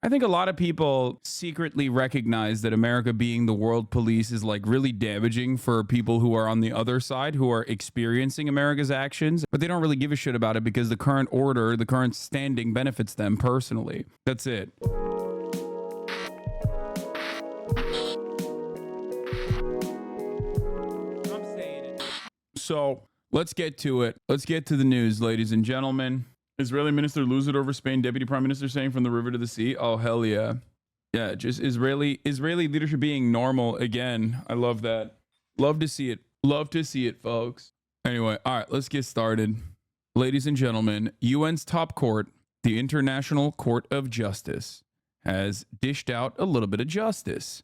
I think a lot of people secretly recognize that America being the world police is like really damaging for people who are on the other side, who are experiencing America's actions, but they don't really give a shit about it because the current order, the current standing benefits them personally. That's it. So let's get to it. Let's get to the news, ladies and gentlemen. Israeli minister lose it over Spain. Deputy prime minister saying from the river to the sea. Oh, hell yeah. Yeah, just Israeli leadership being normal again. I love that. Love to see it. Love to see it, folks. Anyway, all right, let's get started. Ladies and gentlemen, UN's top court, the International Court of Justice, has dished out a little bit of justice.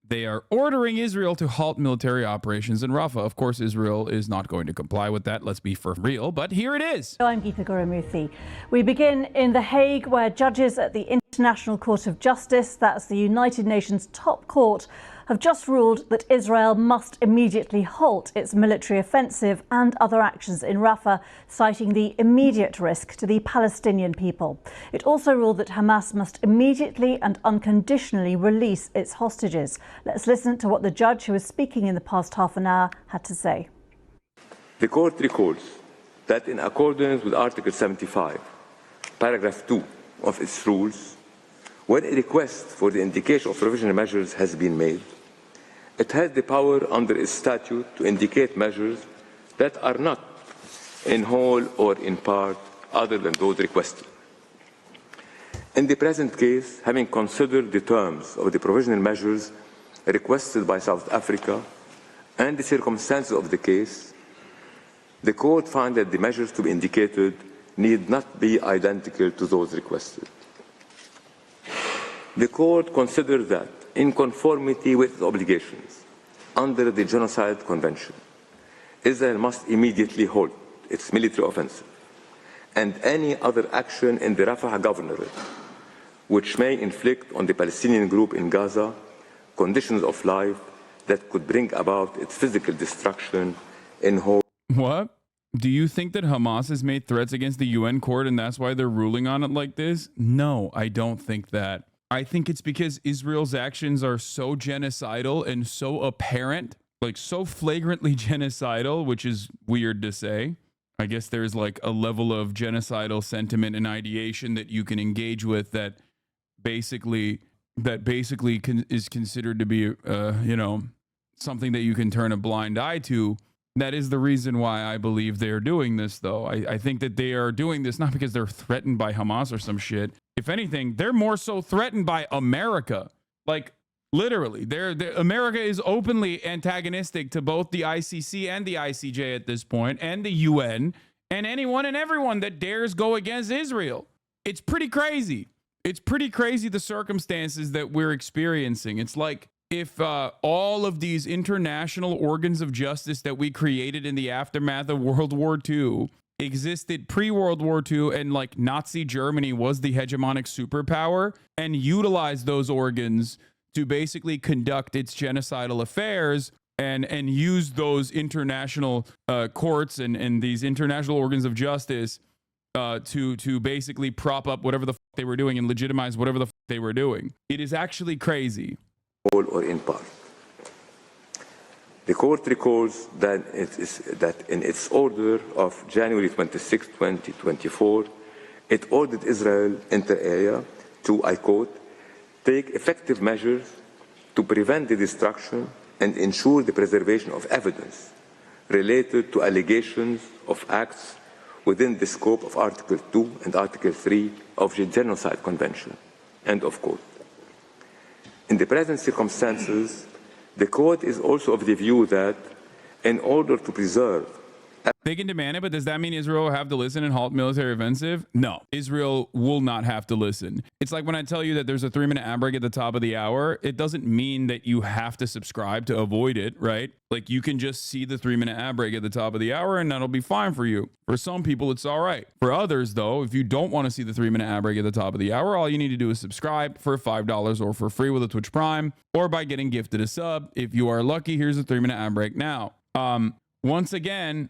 They are ordering Israel to halt military operations in Rafah. Of course, Israel is not going to comply with that. Let's be for real. But here it is. I'm Geetha Gurumurthy. We begin in The Hague, where judges at the International Court of Justice, that's the United Nations top court, have just ruled that Israel must immediately halt its military offensive and other actions in Rafah, citing the immediate risk to the Palestinian people. It also ruled that Hamas must immediately and unconditionally release its hostages. Let's listen to what the judge, who was speaking in the past half an hour, had to say. The court records that in accordance with Article 75, paragraph 2 of its rules, when a request for the indication of provisional measures has been made, it has the power under its statute to indicate measures that are not in whole or in part other than those requested. In the present case, having considered the terms of the provisional measures requested by South Africa and the circumstances of the case, the court found that the measures to be indicated need not be identical to those requested. The court considered that, in conformity with its obligations under the Genocide Convention, Israel must immediately halt its military offensive and any other action in the Rafah governorate which may inflict on the Palestinian group in Gaza conditions of life that could bring about its physical destruction in whole. What? Do you think that Hamas has made threats against the UN court and that's why they're ruling on it like this? No, I don't think that. I think it's because Israel's actions are so genocidal and so apparent, like so flagrantly genocidal, which is weird to say. I guess there's like a level of genocidal sentiment and ideation that you can engage with that basically is considered to be, something that you can turn a blind eye to. That is the reason why I believe they're doing this, though. I think that they are doing this not because they're threatened by Hamas or some shit. If anything, they're more so threatened by America. Like, literally, America is openly antagonistic to both the ICC and the ICJ at this point, and the UN, and anyone and everyone that dares go against Israel. It's pretty crazy. It's pretty crazy, the circumstances that we're experiencing. It's like if all of these international organs of justice that we created in the aftermath of World War II existed pre-World War II, and like Nazi Germany was the hegemonic superpower and utilized those organs to basically conduct its genocidal affairs and use those international courts and these international organs of justice to basically prop up whatever the they were doing and legitimize whatever the they were doing. It is actually crazy. Or in part. The court recalls that in its order of January 26, 2024, it ordered Israel inter alia to, I quote, take effective measures to prevent the destruction and ensure the preservation of evidence related to allegations of acts within the scope of Article 2 and Article 3 of the Genocide Convention, end of quote. In the present circumstances, the court is also of the view that in order to preserve... They can demand it, but does that mean Israel will have to listen and halt military offensive? No, Israel will not have to listen. It's like when I tell you that there's a 3-minute ad break at the top of the hour, it doesn't mean that you have to subscribe to avoid it, right? Like you can just see the 3-minute ad break at the top of the hour and that'll be fine for you. For some people, it's all right. For others, though, if you don't want to see the 3-minute ad break at the top of the hour, all you need to do is subscribe for $5 or for free with a Twitch Prime or by getting gifted a sub. If you are lucky, here's a 3-minute ad break now. Once again,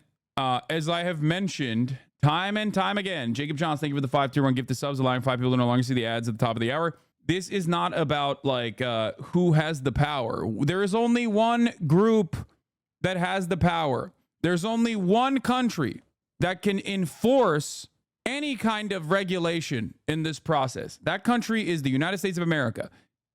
as I have mentioned time and time again, Jacob Johns, thank you for the 5 tier 1 gift to subs, allowing 5 people to no longer see the ads at the top of the hour. This is not about like who has the power. There is only one group that has the power. There's only one country that can enforce any kind of regulation in this process. That country is the United States of America.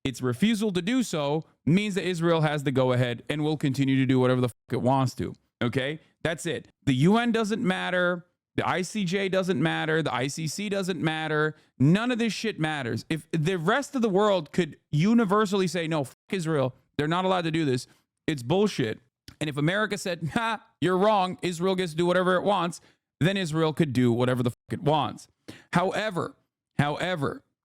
Its refusal to do so means that Israel has the go ahead and will continue to do whatever the fuck it wants to. Okay? That's it. The UN doesn't matter. The ICJ doesn't matter. The ICC doesn't matter. None of this shit matters. If the rest of the world could universally say, no, fuck Israel, they're not allowed to do this, it's bullshit. And if America said, nah, you're wrong, Israel gets to do whatever it wants, then Israel could do whatever the fuck it wants. However,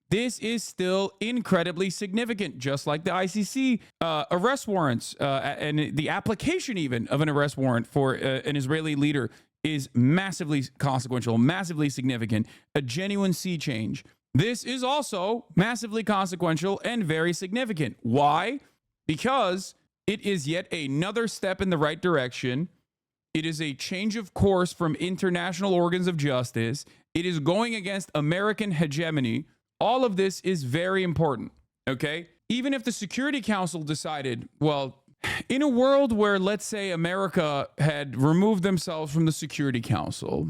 this is still incredibly significant, just like the ICC arrest warrants and the application even of an arrest warrant for an Israeli leader is massively consequential, massively significant, a genuine sea change. This is also massively consequential and very significant. Why? Because it is yet another step in the right direction. It is a change of course from international organs of justice. It is going against American hegemony. All of this is very important, okay? Even if the Security Council decided, well, in a world where, let's say, America had removed themselves from the Security Council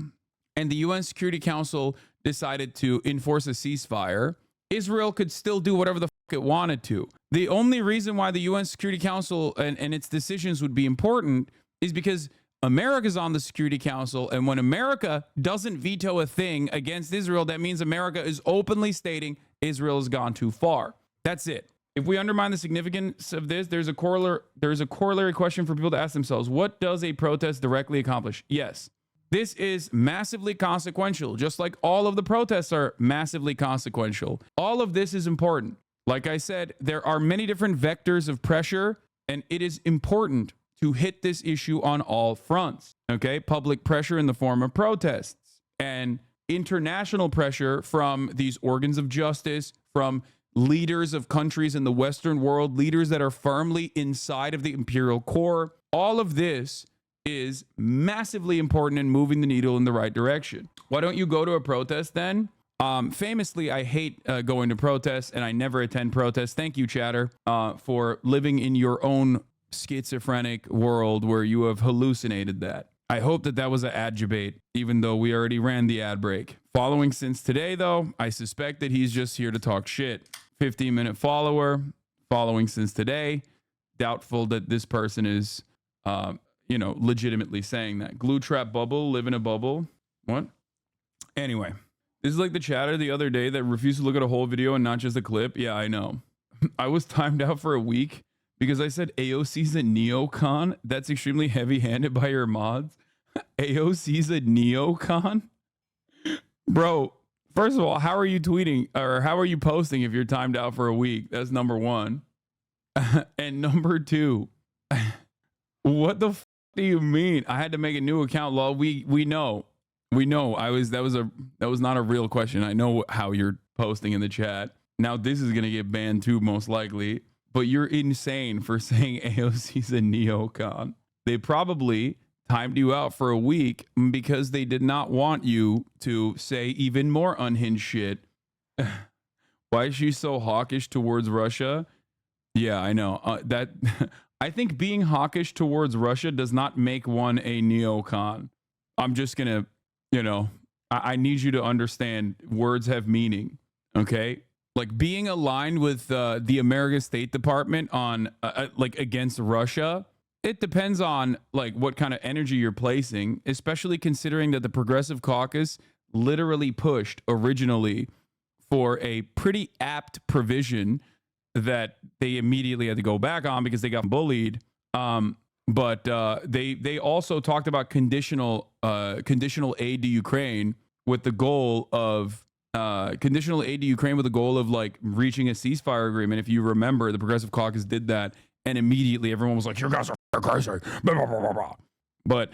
and the UN Security Council decided to enforce a ceasefire, Israel could still do whatever the fuck it wanted to. The only reason why the UN Security Council and its decisions would be important is because America's on the Security Council, and when America doesn't veto a thing against Israel, that means America is openly stating Israel has gone too far. That's it. If we undermine the significance of this, there's a corollary question for people to ask themselves. What does a protest directly accomplish? Yes, this is massively consequential, just like all of the protests are massively consequential. All of this is important. Like I said, there are many different vectors of pressure, and it is important to hit this issue on all fronts. Okay, public pressure in the form of protests and international pressure from these organs of justice, from leaders of countries in the Western world, leaders that are firmly inside of the imperial core. All of this is massively important in moving the needle in the right direction. Why don't you go to a protest then? Famously, I hate going to protests and I never attend protests. Thank you, Chatter, for living in your own schizophrenic world where you have hallucinated that. I hope that was an ad debate, even though we already ran the ad break. Following since today, though, I suspect that he's just here to talk shit. 15-minute follower, following since today. Doubtful that this person is, legitimately saying that. Glue trap bubble, live in a bubble. What? Anyway, this is like the chatter the other day that refused to look at a whole video and not just a clip. Yeah, I know. I was timed out for a week because I said AOC's a neocon. That's extremely heavy-handed by your mods. AOC's a neocon? Bro, first of all, how are you tweeting or how are you posting if you're timed out for a week? That's number one. And number two, what the f do you mean? I had to make a new account, lol. We know. That was not a real question. I know how you're posting in the chat. Now this is gonna get banned too, most likely. But you're insane for saying AOC's a neocon. They probably timed you out for a week because they did not want you to say even more unhinged shit. Why is she so hawkish towards Russia? Yeah, I know. That I think being hawkish towards Russia does not make one a neocon. I'm just gonna, I need you to understand words have meaning. Okay. Like being aligned with the American State Department on against Russia, it depends on like what kind of energy you're placing, especially considering that the Progressive Caucus literally pushed originally for a pretty apt provision that they immediately had to go back on because they got bullied. But they also talked about conditional aid to Ukraine with the goal of conditional aid to Ukraine with the goal of like reaching a ceasefire agreement. If you remember, the Progressive Caucus did that, and immediately everyone was like, "You guys are crazy." Blah, blah, blah, blah, blah. But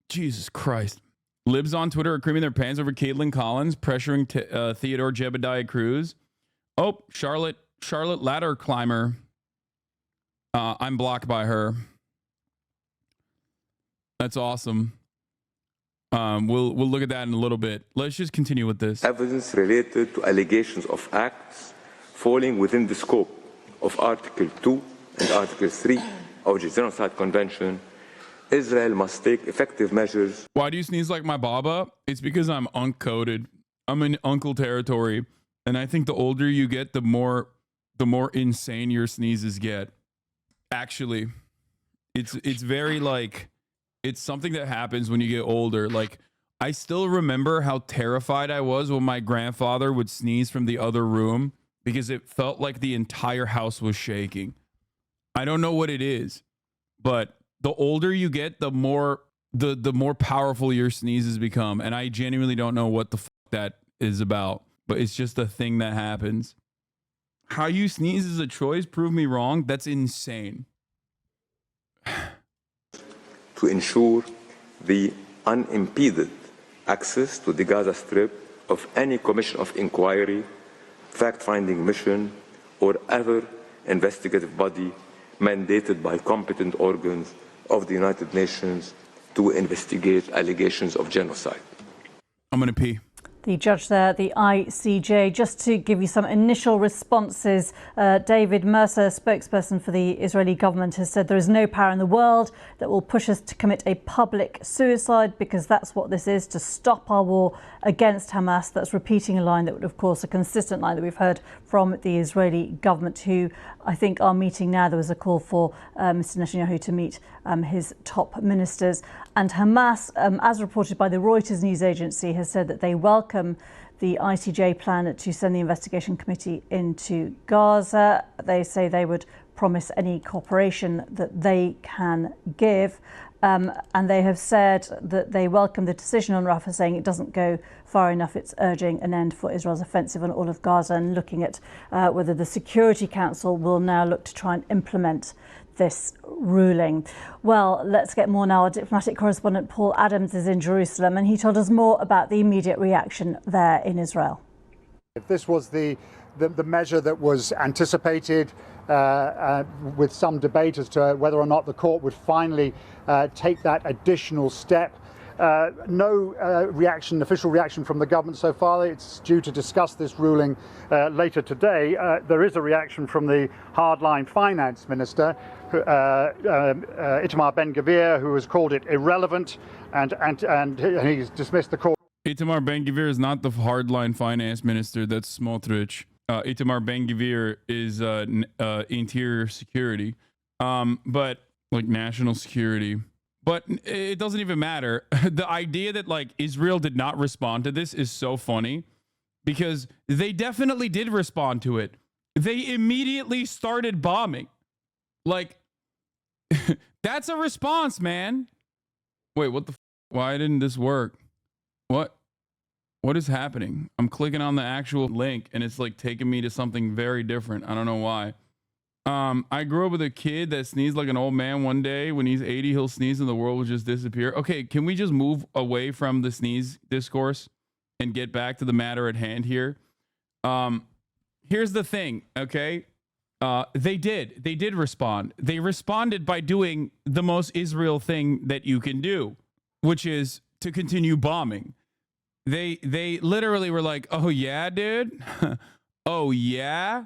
Jesus Christ, libs on Twitter are creaming their pants over Caitlin Collins pressuring Theodore Jebediah Cruz. Oh, Charlotte ladder climber. I'm blocked by her. That's awesome. We'll look at that in a little bit. Let's just continue with this. Evidence related to allegations of acts falling within the scope of Article 2 and Article 3 of the Genocide Convention, Israel must take effective measures. Why do you sneeze like my baba? It's because I'm unk-coded. I'm in uncle territory, and I think the older you get, the more insane your sneezes get. Actually, it's very like, it's something that happens when you get older. Like, I still remember how terrified I was when my grandfather would sneeze from the other room because it felt like the entire house was shaking. I don't know what it is, but the older you get, the more powerful your sneezes become. And I genuinely don't know what the fuck that is about, but it's just a thing that happens. How you sneeze is a choice. Prove me wrong. That's insane. To ensure the unimpeded access to the Gaza Strip of any commission of inquiry, fact-finding mission, or other investigative body mandated by competent organs of the United Nations to investigate allegations of genocide. I'm going to pee. The judge there, the ICJ, just to give you some initial responses, David Mercer, spokesperson for the Israeli government, has said there is no power in the world that will push us to commit a public suicide, because that's what this is, to stop our war against Hamas. That's repeating a line that would, of course, a consistent line that we've heard from the Israeli government, who I think are meeting now. There was a call for Mr. Netanyahu to meet his top ministers. And Hamas, as reported by the Reuters news agency, has said that they welcome the ICJ plan to send the investigation committee into Gaza. They say they would promise any cooperation that they can give. And they have said that they welcome the decision on Rafah, saying it doesn't go far enough. It's urging an end for Israel's offensive on all of Gaza, and looking at whether the Security Council will now look to try and implement this ruling. Well, let's get more now. Our diplomatic correspondent Paul Adams is in Jerusalem, and he told us more about the immediate reaction there in Israel. If this was the measure that was anticipated, with some debate as to whether or not the court would finally take that additional step. No official reaction from the government so far. It's due to discuss this ruling later today. There is a reaction from the hardline finance minister, Itamar Ben-Gvir, who has called it irrelevant, and he's dismissed the court. Itamar Ben-Gvir is not the hardline finance minister. That's Smotrich. Itamar Ben-Gvir is interior security, but like national security. But it doesn't even matter. The idea that like Israel did not respond to this is so funny, because they definitely did respond to it. They immediately started bombing. Like, that's a response, man. Wait, what the why didn't this work? What is happening? I'm clicking on the actual link and it's like taking me to something very different. I don't know why. I grew up with a kid that sneezed like an old man. One day when he's 80, he'll sneeze and the world will just disappear. Okay, can we just move away from the sneeze discourse and get back to the matter at hand here? Here's the thing, okay? They did respond. They responded by doing the most Israel thing that you can do, which is to continue bombing. They literally were like, "Oh yeah, dude? Oh yeah?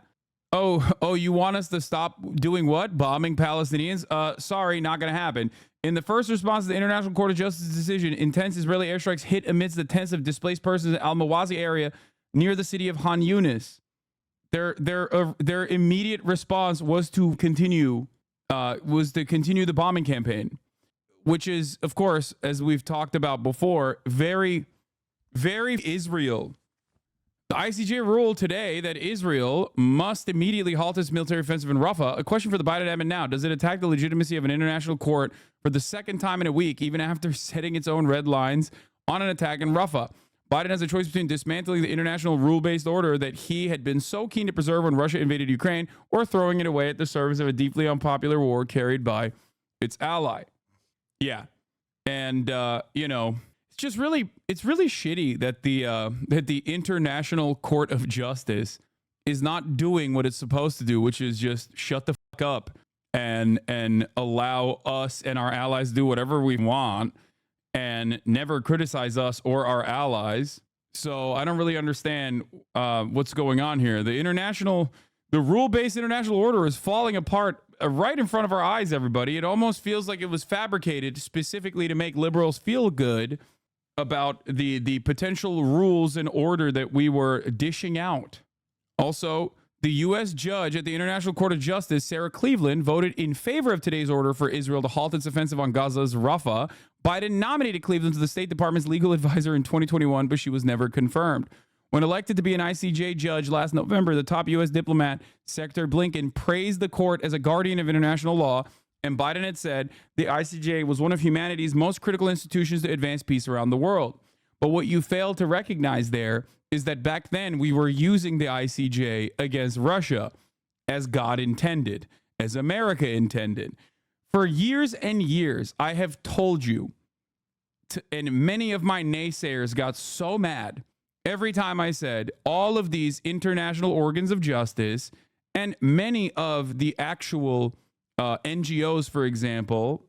Oh, you want us to stop doing what? Bombing Palestinians? Sorry, not going to happen." In the first response to the International Court of Justice decision, intense Israeli airstrikes hit amidst the tents of displaced persons in Al-Mawazi area near the city of Han Yunis. Their immediate response was to continue the bombing campaign, which is, of course, as we've talked about before, very, very Israel. The ICJ ruled today that Israel must immediately halt its military offensive in Rafah. A question for the Biden admin now: does it attack the legitimacy of an international court for the second time in a week, even after setting its own red lines on an attack in Rafah? Biden has a choice between dismantling the international rule-based order that he had been so keen to preserve when Russia invaded Ukraine, or throwing it away at the service of a deeply unpopular war carried by its ally. Yeah. And, it's really shitty that the International Court of Justice is not doing what it's supposed to do, which is just shut the fuck up and allow us and our allies to do whatever we want, and never criticize us or our allies. So I don't really understand what's going on here. The rule-based international order is falling apart right in front of our eyes, everybody. It almost feels like it was fabricated specifically to make liberals feel good about the potential rules and order that we were dishing out. Also, the U.S. judge at the International Court of Justice, Sarah Cleveland, voted in favor of today's order for Israel to halt its offensive on Gaza's Rafah. Biden nominated Cleveland to the State Department's legal advisor in 2021, but she was never confirmed. When elected to be an ICJ judge last November, the top U.S. diplomat, Secretary Blinken, praised the court as a guardian of international law, and Biden had said the ICJ was one of humanity's most critical institutions to advance peace around the world. But what you fail to recognize there is that back then we were using the ICJ against Russia as God intended, as America intended. For years and years, I have told you, and many of my naysayers got so mad every time I said all of these international organs of justice and many of the actual NGOs, for example,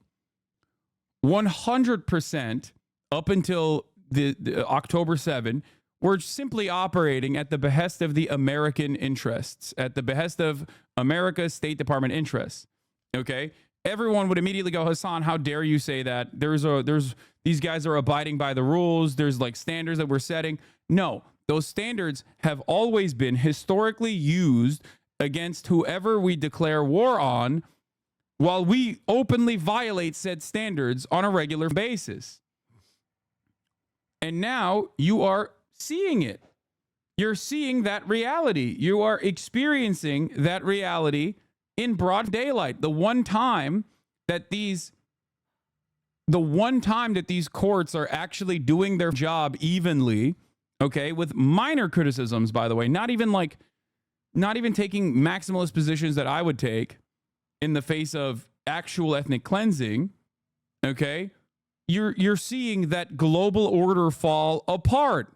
100% up until the October 7, were simply operating at the behest of the American interests, at the behest of America's State Department interests. Okay? Everyone would immediately go, Hasan, how dare you say that? These guys are abiding by the rules. There's like standards that we're setting. No, those standards have always been historically used against whoever we declare war on, while we openly violate said standards on a regular basis. And now you are seeing it. You're seeing that reality. You are experiencing that reality in broad daylight. The one time that these courts are actually doing their job evenly, okay, with minor criticisms, by the way, not even taking maximalist positions that I would take in the face of actual ethnic cleansing, okay, you're seeing that global order fall apart.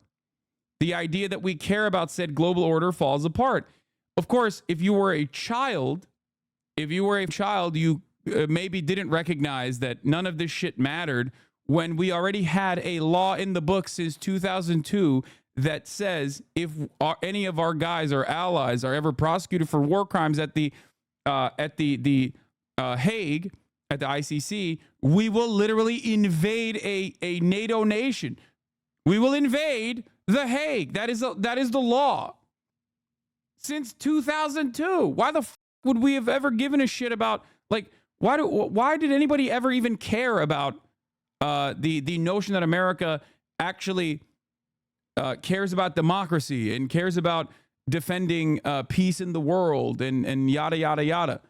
The idea that we care about said global order falls apart. Of course, if you were a child, you maybe didn't recognize that none of this shit mattered when we already had a law in the books since 2002 that says if any of our guys or allies are ever prosecuted for war crimes at the Hague, at the ICC, we will literally invade a NATO nation. We will invade the Hague. That is the law. Since 2002. Why the f would we have ever given a shit about, like, why did anybody ever even care about the notion that America actually cares about democracy and cares about defending peace in the world and yada, yada, yada?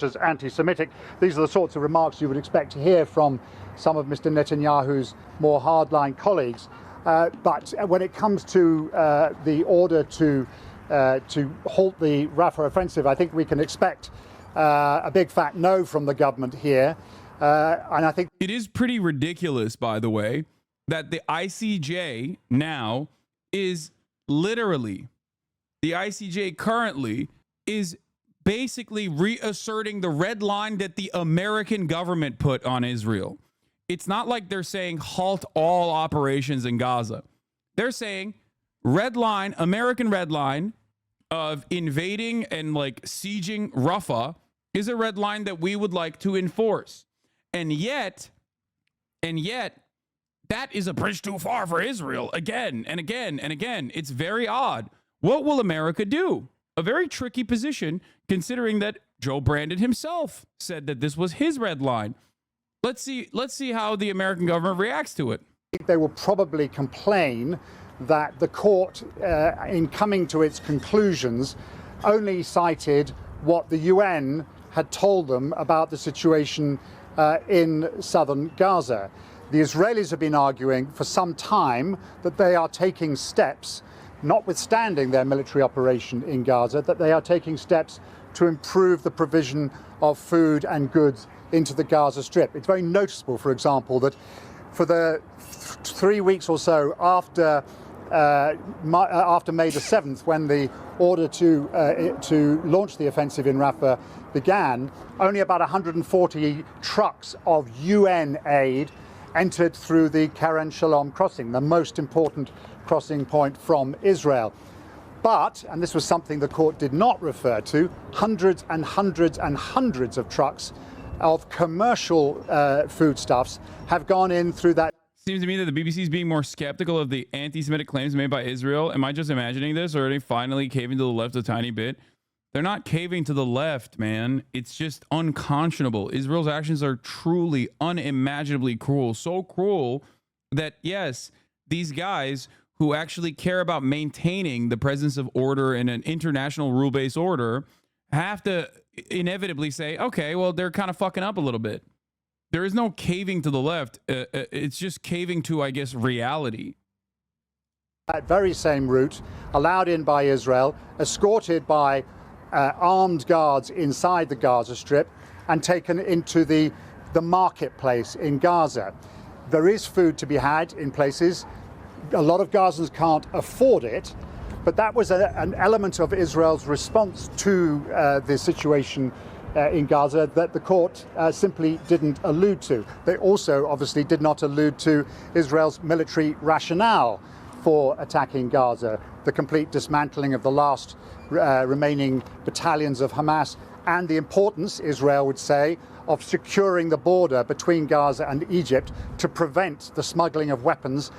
As anti-Semitic. These are the sorts of remarks you would expect to hear from some of Mr. Netanyahu's more hardline colleagues. But when it comes to the order to halt the Rafah offensive, I think we can expect a big fat no from the government here. And I think it is pretty ridiculous, by the way, that the ICJ now is literally, the ICJ currently is basically reasserting the red line that the American government put on Israel. It's not like they're saying halt all operations in Gaza. They're saying red line, American red line of invading and like sieging Rafah is a red line that we would like to enforce. And yet, that is a bridge too far for Israel again and again and again. It's very odd. What will America do? A very tricky position, considering that Joe Brandon himself said that this was his red line. Let's see how the American government reacts to it. They will probably complain that the court, in coming to its conclusions, only cited what the UN had told them about the situation in southern Gaza. The Israelis have been arguing for some time that they are taking steps, notwithstanding their military operation in Gaza, that they are taking steps to improve the provision of food and goods into the Gaza Strip. It's very noticeable, for example, that for the 3 weeks or so after after May the 7th, when the order to launch the offensive in Rafah began, only about 140 trucks of UN aid entered through the Keren Shalom crossing, the most important crossing point from Israel. But, and this was something the court did not refer to, hundreds and hundreds and hundreds of trucks of commercial foodstuffs have gone in through that. Seems to me that the BBC is being more skeptical of the anti-Semitic claims made by Israel. Am I just imagining this, or are they finally caving to the left a tiny bit? They're not caving to the left, man. It's just unconscionable. Israel's actions are truly unimaginably cruel. So cruel that, yes, these guys who actually care about maintaining the presence of order in an international rule-based order have to inevitably say, okay, well, they're kind of fucking up a little bit. There is no caving to the left. It's just caving to, I guess, reality. That very same route, allowed in by Israel, escorted by armed guards inside the Gaza Strip, and taken into the marketplace in Gaza. There is food to be had in places. A lot of Gazans can't afford it, but that was an element of Israel's response to the situation in Gaza that the court simply didn't allude to. They also obviously did not allude to Israel's military rationale for attacking Gaza, the complete dismantling of the last remaining battalions of Hamas, and the importance, Israel would say, of securing the border between Gaza and Egypt to prevent the smuggling of weapons,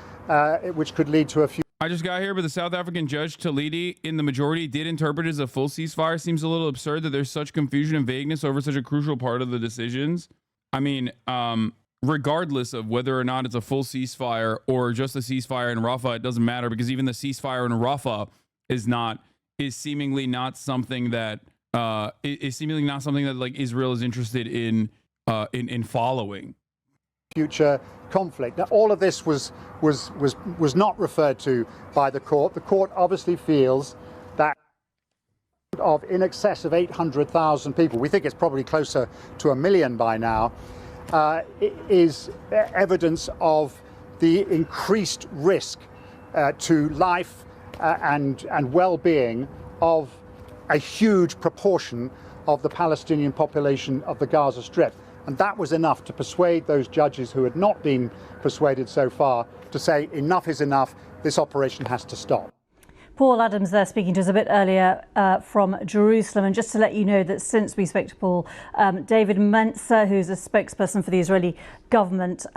which could lead to a few. I just got here, but the South African judge Talidi in the majority did interpret it as a full ceasefire. Seems a little absurd that there's such confusion and vagueness over such a crucial part of the decisions. I mean, regardless of whether or not it's a full ceasefire or just a ceasefire in Rafah, it doesn't matter, because even the ceasefire in Rafah is seemingly not something that like Israel is interested in following. Future conflict. Now, all of this was not referred to by the court. The court obviously feels that of in excess of 800,000 people, we think it's probably closer to 1 million by now, is evidence of the increased risk to life and well-being of a huge proportion of the Palestinian population of the Gaza Strip. And that was enough to persuade those judges who had not been persuaded so far to say enough is enough, this operation has to stop. Paul Adams there speaking to us a bit earlier from Jerusalem. And just to let you know that since we spoke to Paul, David Menzer, who's a spokesperson for the Israeli government,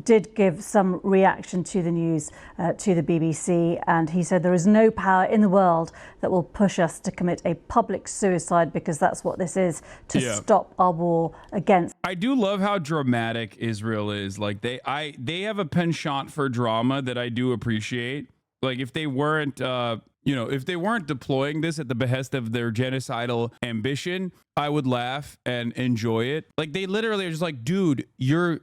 did give some reaction to the news to the BBC. And he said there is no power in the world that will push us to commit a public suicide, because that's what this is, to stop our war against. I do love how dramatic Israel is. Like they have a penchant for drama that I do appreciate. Like if they weren't, if they weren't deploying this at the behest of their genocidal ambition, I would laugh and enjoy it. Like they literally are just like, dude, you're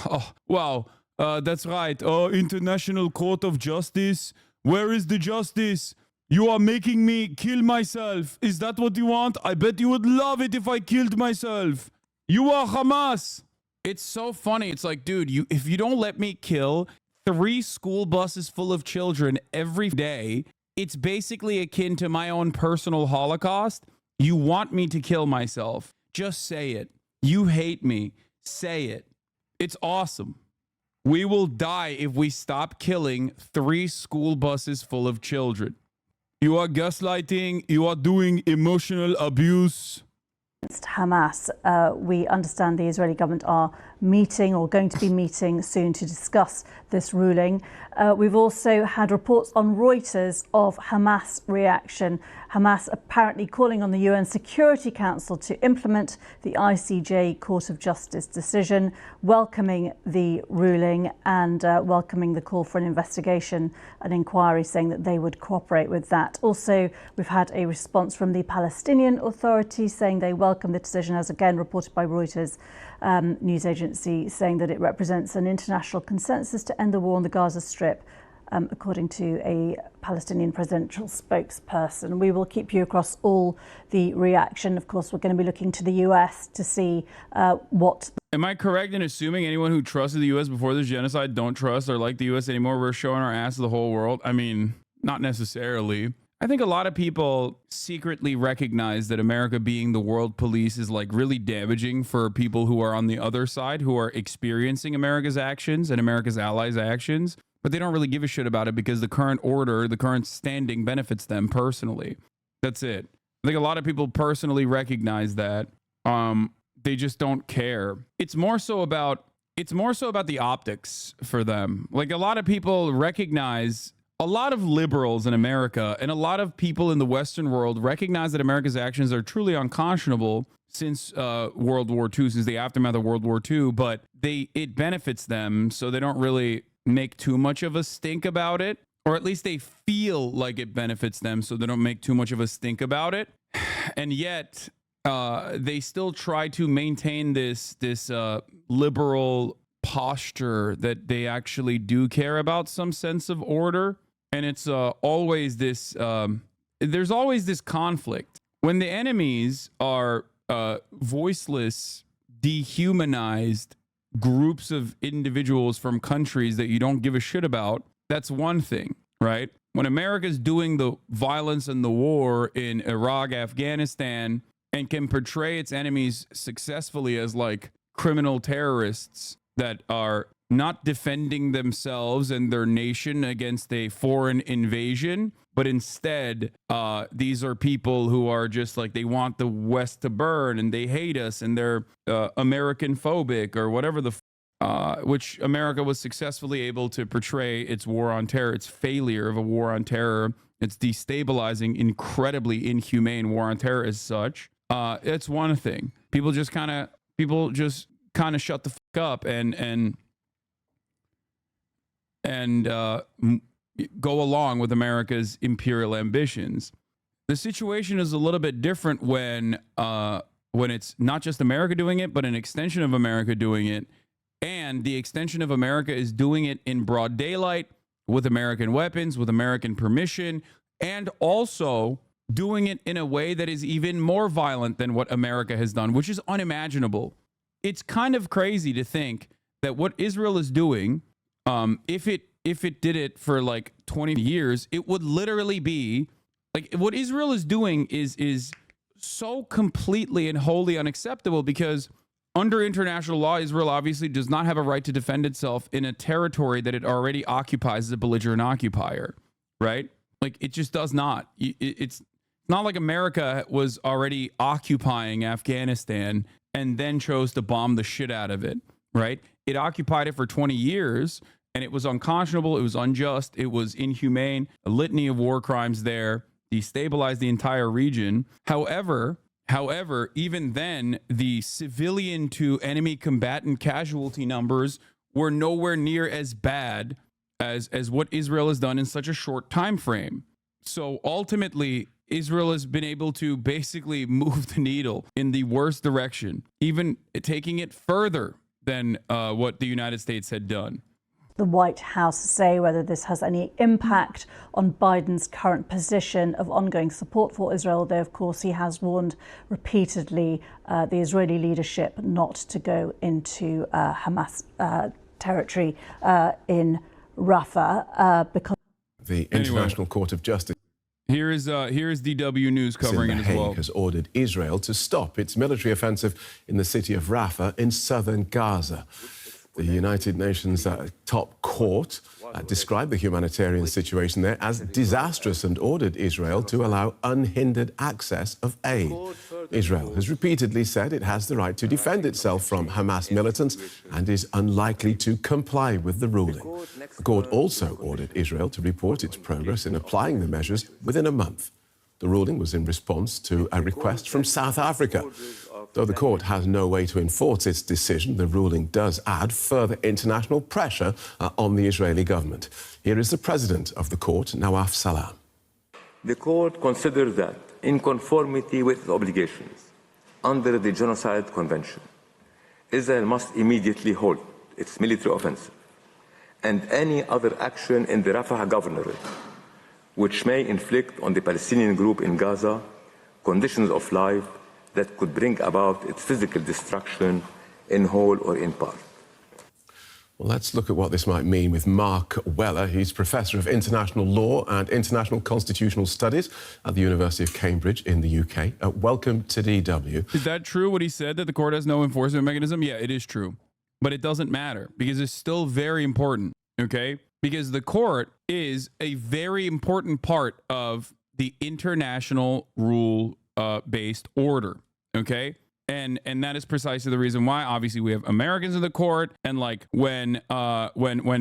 oh, wow, that's right. International Court of Justice. Where is the justice? You are making me kill myself. Is that what you want? I bet you would love it if I killed myself. You are Hamas. It's so funny. It's like, dude, if you don't let me kill 3 school buses full of children every day, it's basically akin to my own personal Holocaust. You want me to kill myself. Just say it. You hate me. Say it. It's awesome. We will die if we stop killing 3 school buses full of children. You are gaslighting. You are doing emotional abuse. Hamas. We understand the Israeli government are meeting or going to be meeting soon to discuss this ruling. We've also had reports on Reuters of Hamas reaction. Hamas apparently calling on the UN Security Council to implement the ICJ Court of Justice decision, welcoming the ruling and welcoming the call for an investigation, an inquiry, saying that they would cooperate with that. Also, we've had a response from the Palestinian Authority saying they welcome the decision, as again reported by Reuters news agency, saying that it represents an international consensus to end the war on the Gaza Strip. according to a Palestinian presidential spokesperson. We will keep you across all the reaction. Of course, we're going to be looking to the US to see what... Am I correct in assuming anyone who trusted the U.S. before this genocide don't trust or like the U.S. anymore? We're showing our ass to the whole world. I mean, not necessarily. I think a lot of people secretly recognize that America being the world police is like really damaging for people who are on the other side, who are experiencing America's actions and America's allies' actions, but they don't really give a shit about it because the current order, the current standing benefits them personally. That's it. I think a lot of people personally recognize that. They just don't care. It's more so about the optics for them. Like a lot of people recognize, a lot of liberals in America and a lot of people in the Western world recognize that America's actions are truly unconscionable since World War II, since the aftermath of World War II, but it benefits them, so they don't really make too much of a stink about it, or at least they feel like it benefits them, so they don't make too much of a stink about it. And yet they still try to maintain this liberal posture that they actually do care about some sense of order. And it's always this, there's always this conflict. When the enemies are voiceless, dehumanized groups of individuals from countries that you don't give a shit about, that's one thing, right? When America's doing the violence and the war in Iraq, Afghanistan, and can portray its enemies successfully as like criminal terrorists that are not defending themselves and their nation against a foreign invasion, but instead these are people who are just like, they want the West to burn and they hate us and they're American phobic or whatever which America was successfully able to portray its war on terror, its failure of a war on terror, its destabilizing, incredibly inhumane war on terror as such. It's one thing. People just kind of shut the fuck up and go along with America's imperial ambitions. The situation is a little bit different when it's not just America doing it, but an extension of America doing it, and the extension of America is doing it in broad daylight with American weapons, with American permission, and also doing it in a way that is even more violent than what America has done, which is unimaginable. It's kind of crazy to think that what Israel is doing, if it did it for like 20 years, it would literally be like, what Israel is doing is so completely and wholly unacceptable, because under international law, Israel obviously does not have a right to defend itself in a territory that it already occupies as a belligerent occupier, right? Like, it just does not. It's not like America was already occupying Afghanistan and then chose to bomb the shit out of it, right? It occupied it for 20 years, and it was unconscionable, it was unjust, it was inhumane, a litany of war crimes there, destabilized the entire region. However, even then, the civilian to enemy combatant casualty numbers were nowhere near as bad as what Israel has done in such a short time frame. So ultimately, Israel has been able to basically move the needle in the worst direction, even taking it further than what the United States had done. The White House say whether this has any impact on Biden's current position of ongoing support for Israel, though of course he has warned repeatedly the Israeli leadership not to go into Hamas territory in Rafah because the International Court of Justice. Here is DW News covering it as well. Has ordered Israel to stop its military offensive in the city of Rafah in southern Gaza. The United Nations top court described the humanitarian situation there as disastrous and ordered Israel to allow unhindered access of aid. Israel has repeatedly said it has the right to defend itself from Hamas militants and is unlikely to comply with the ruling. The court also ordered Israel to report its progress in applying the measures within a month. The ruling was in response to a request from South Africa. Though the court has no way to enforce its decision, the ruling does add further international pressure on the Israeli government. Here is the president of the court, Nawaf Salam. The court considers that, in conformity with its obligations under the Genocide Convention, Israel must immediately halt its military offensive and any other action in the Rafah governorate which may inflict on the Palestinian group in Gaza conditions of life that could bring about its physical destruction in whole or in part. Well, let's look at what this might mean with Mark Weller. He's Professor of International Law and International Constitutional Studies at the University of Cambridge in the UK. Welcome to DW. Is that true, what he said, that the court has no enforcement mechanism? Yeah, it is true. But it doesn't matter because it's still very important, okay? Because the court is a very important part of the international rule-based order, okay? And that is precisely the reason why. Obviously, we have Americans in the court, and like when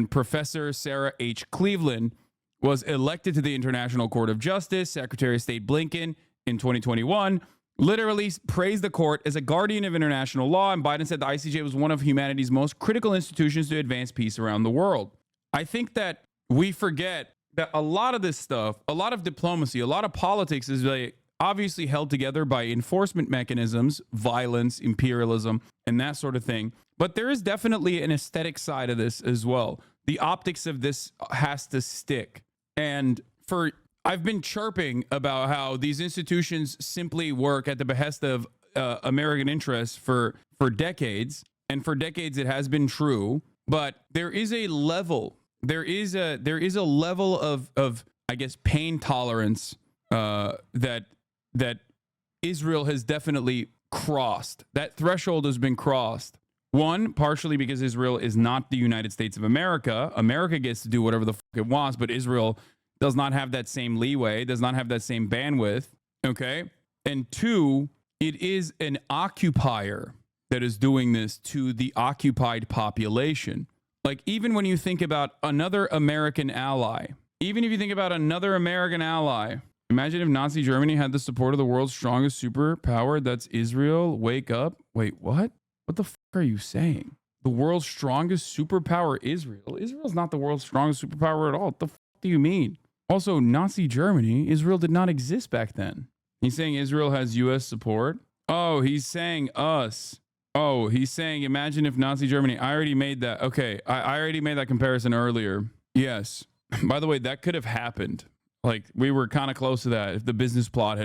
Professor Sarah H. Cleveland was elected to the International Court of Justice, Secretary of State Blinken in 2021 literally praised the court as a guardian of international law, and Biden said the ICJ was one of humanity's most critical institutions to advance peace around the world. I think that we forget that a lot of this stuff, a lot of diplomacy, a lot of politics is like obviously held together by enforcement mechanisms, violence, imperialism, and that sort of thing. But there is definitely an aesthetic side of this as well. The optics of this has to stick. And I've been chirping about how these institutions simply work at the behest of American interests for decades. And for decades, it has been true. But there is a level, there is a level of I guess, pain tolerance that Israel has definitely crossed. That threshold has been crossed. One, partially because Israel is not the United States of America. America gets to do whatever the fuck it wants, but Israel does not have that same leeway, does not have that same bandwidth, okay? And two, it is an occupier that is doing this to the occupied population. Like, even when you think about another American ally, even if you think about another American ally, imagine if Nazi Germany had the support of the world's strongest superpower, that's Israel. Wake up. Wait, what? What the fuck are you saying? The world's strongest superpower, Israel? Israel's not the world's strongest superpower at all. What the fuck do you mean? Also, Nazi Germany, Israel did not exist back then. He's saying Israel has U.S. support? Oh, he's saying us. Oh, he's saying, imagine if Nazi Germany, I already made that. Okay, I already made that comparison earlier. Yes. By the way, that could have happened. Like, we were kind of close to that. If the business plot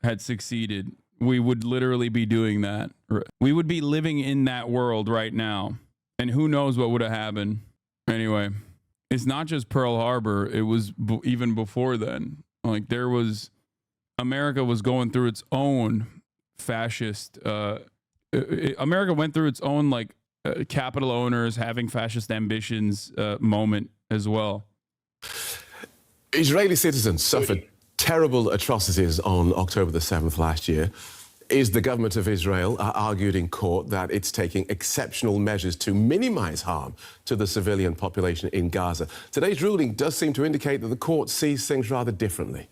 had succeeded, we would literally be doing that. We would be living in that world right now. And who knows what would have happened. Anyway, it's not just Pearl Harbor. It was even before then. Like, America was going through its own fascist, America went through its own, capital owners having fascist ambitions moment as well. Israeli citizens suffered terrible atrocities on October the 7th last year. Is the government of Israel argued in court that it's taking exceptional measures to minimize harm to the civilian population in Gaza? Today's ruling does seem to indicate that the court sees things rather differently.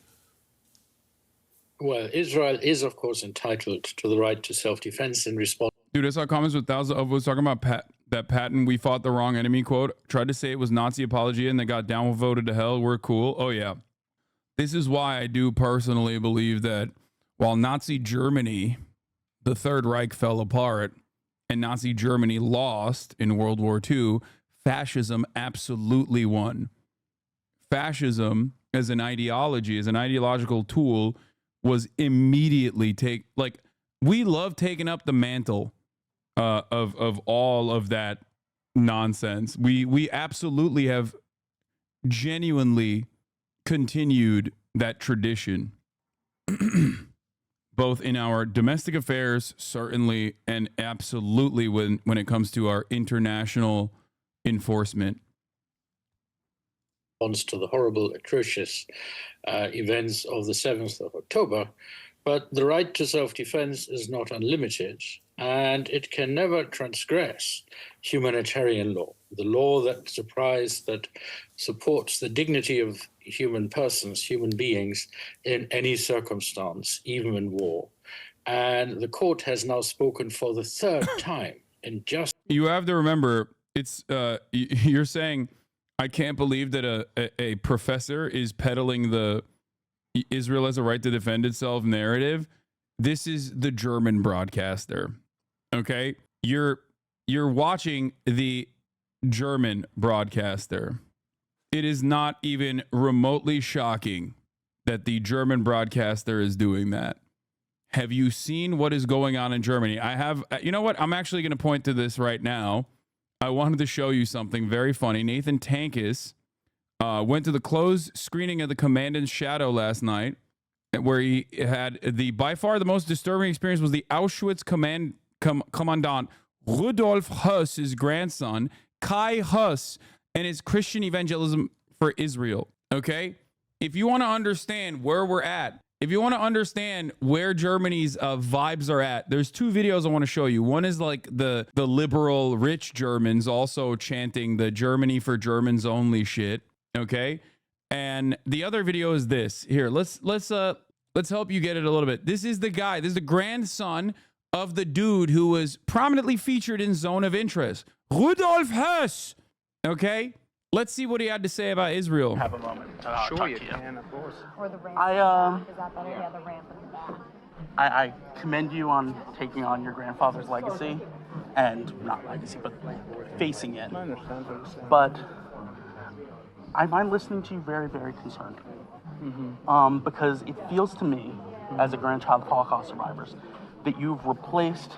Well, Israel is, of course, entitled to the right to self-defense in response. Dude, I saw comments with thousands of was talking about that Patton, we fought the wrong enemy quote, tried to say it was Nazi apologia and they got downvoted to hell. We're cool. Oh, yeah. This is why I do personally believe that while Nazi Germany, the Third Reich, fell apart and Nazi Germany lost in World War II, fascism absolutely won. Fascism as an ideology, as an ideological tool, was immediately we love taking up the mantle of all of that nonsense. We absolutely have genuinely continued that tradition, both in our domestic affairs, certainly, and absolutely when it comes to our international enforcement. To the horrible, atrocious events of the 7th of October. But the right to self-defense is not unlimited, and it can never transgress humanitarian law, the law that supports the dignity of human persons, human beings, in any circumstance, even in war. And the court has now spoken for the third time in just... You have to remember, it's you're saying, I can't believe that a professor is peddling the Israel has a right to defend itself narrative. This is the German broadcaster. Okay, you're watching the German broadcaster. It is not even remotely shocking that the German broadcaster is doing that. Have you seen what is going on in Germany? I have, you know what? I'm actually going to point to this right now. I wanted to show you something very funny. Nathan Tankis went to the closed screening of The Commandant's Shadow last night, where he had by far the most disturbing experience was the Auschwitz commandant Rudolf Höss's grandson, Kai Höss, and his Christian evangelism for Israel. Okay? If you want to understand where we're at, if you want to understand where Germany's vibes are at, there's two videos I want to show you. One is like the liberal rich Germans also chanting the Germany for Germans only shit. Okay? And the other video is this. Here, let's help you get it a little bit. This is the guy. This is the grandson of the dude who was prominently featured in Zone of Interest, Rudolf Höss. Okay? Let's see what he had to say about Israel. Have a moment. Sure you can, of course. Or the ramp. Is that better? Yeah, the ramp in the back. I commend you on taking on your grandfather's legacy, and not legacy, but facing it. I understand what you're saying. But I find listening to you very, very concerning. Because it feels to me, as a grandchild of Holocaust survivors, that you've replaced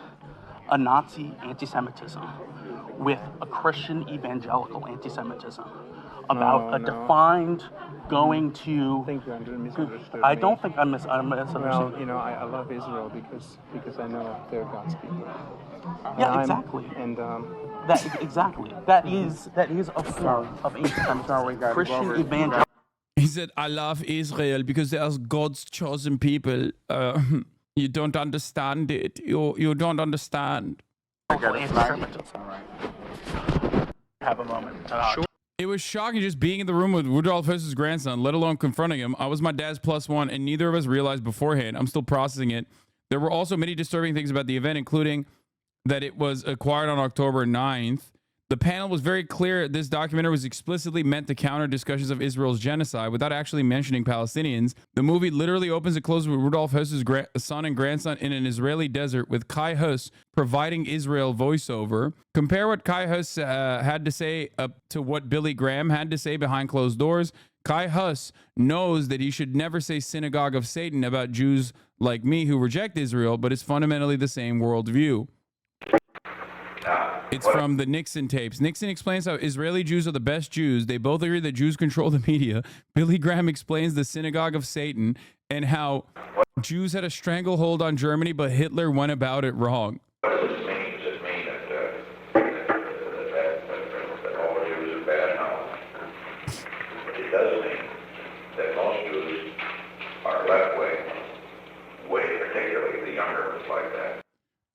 a Nazi anti-Semitism with a Christian evangelical anti-Semitism about a defined going to. I think you misunderstood. I don't think I misunderstood. Well, you know, I love Israel because I know they're God's people. Yeah, exactly. And exactly. That is a form of anti-Semitism. Christian evangelical. He said, I love Israel because they are God's chosen people. You don't understand it. You don't understand. Anti-Semitism. Have a moment. Sure. It was shocking just being in the room with Rudolf Höss's grandson, let alone confronting him. I was my dad's +1, and neither of us realized beforehand. I'm still processing it. There were also many disturbing things about the event, including that it was acquired on October 9th. The panel was very clear this documentary was explicitly meant to counter discussions of Israel's genocide without actually mentioning Palestinians. The movie literally opens and closes with Rudolf Höss's son and grandson in an Israeli desert, with Kai Höss providing Israel voiceover. Compare what Kai Höss had to say up to what Billy Graham had to say behind closed doors. Kai Höss knows that he should never say synagogue of Satan about Jews like me who reject Israel, but it's fundamentally the same worldview. It's from the Nixon tapes. Nixon explains how Israeli Jews are the best Jews. They both agree that Jews control the media. Billy Graham explains the synagogue of Satan and how Jews had a stranglehold on Germany, but Hitler went about it wrong. What does this mean? Does it mean that all Jews are bad? No. But it does mean that most Jews are left-wing, particularly the younger ones like that.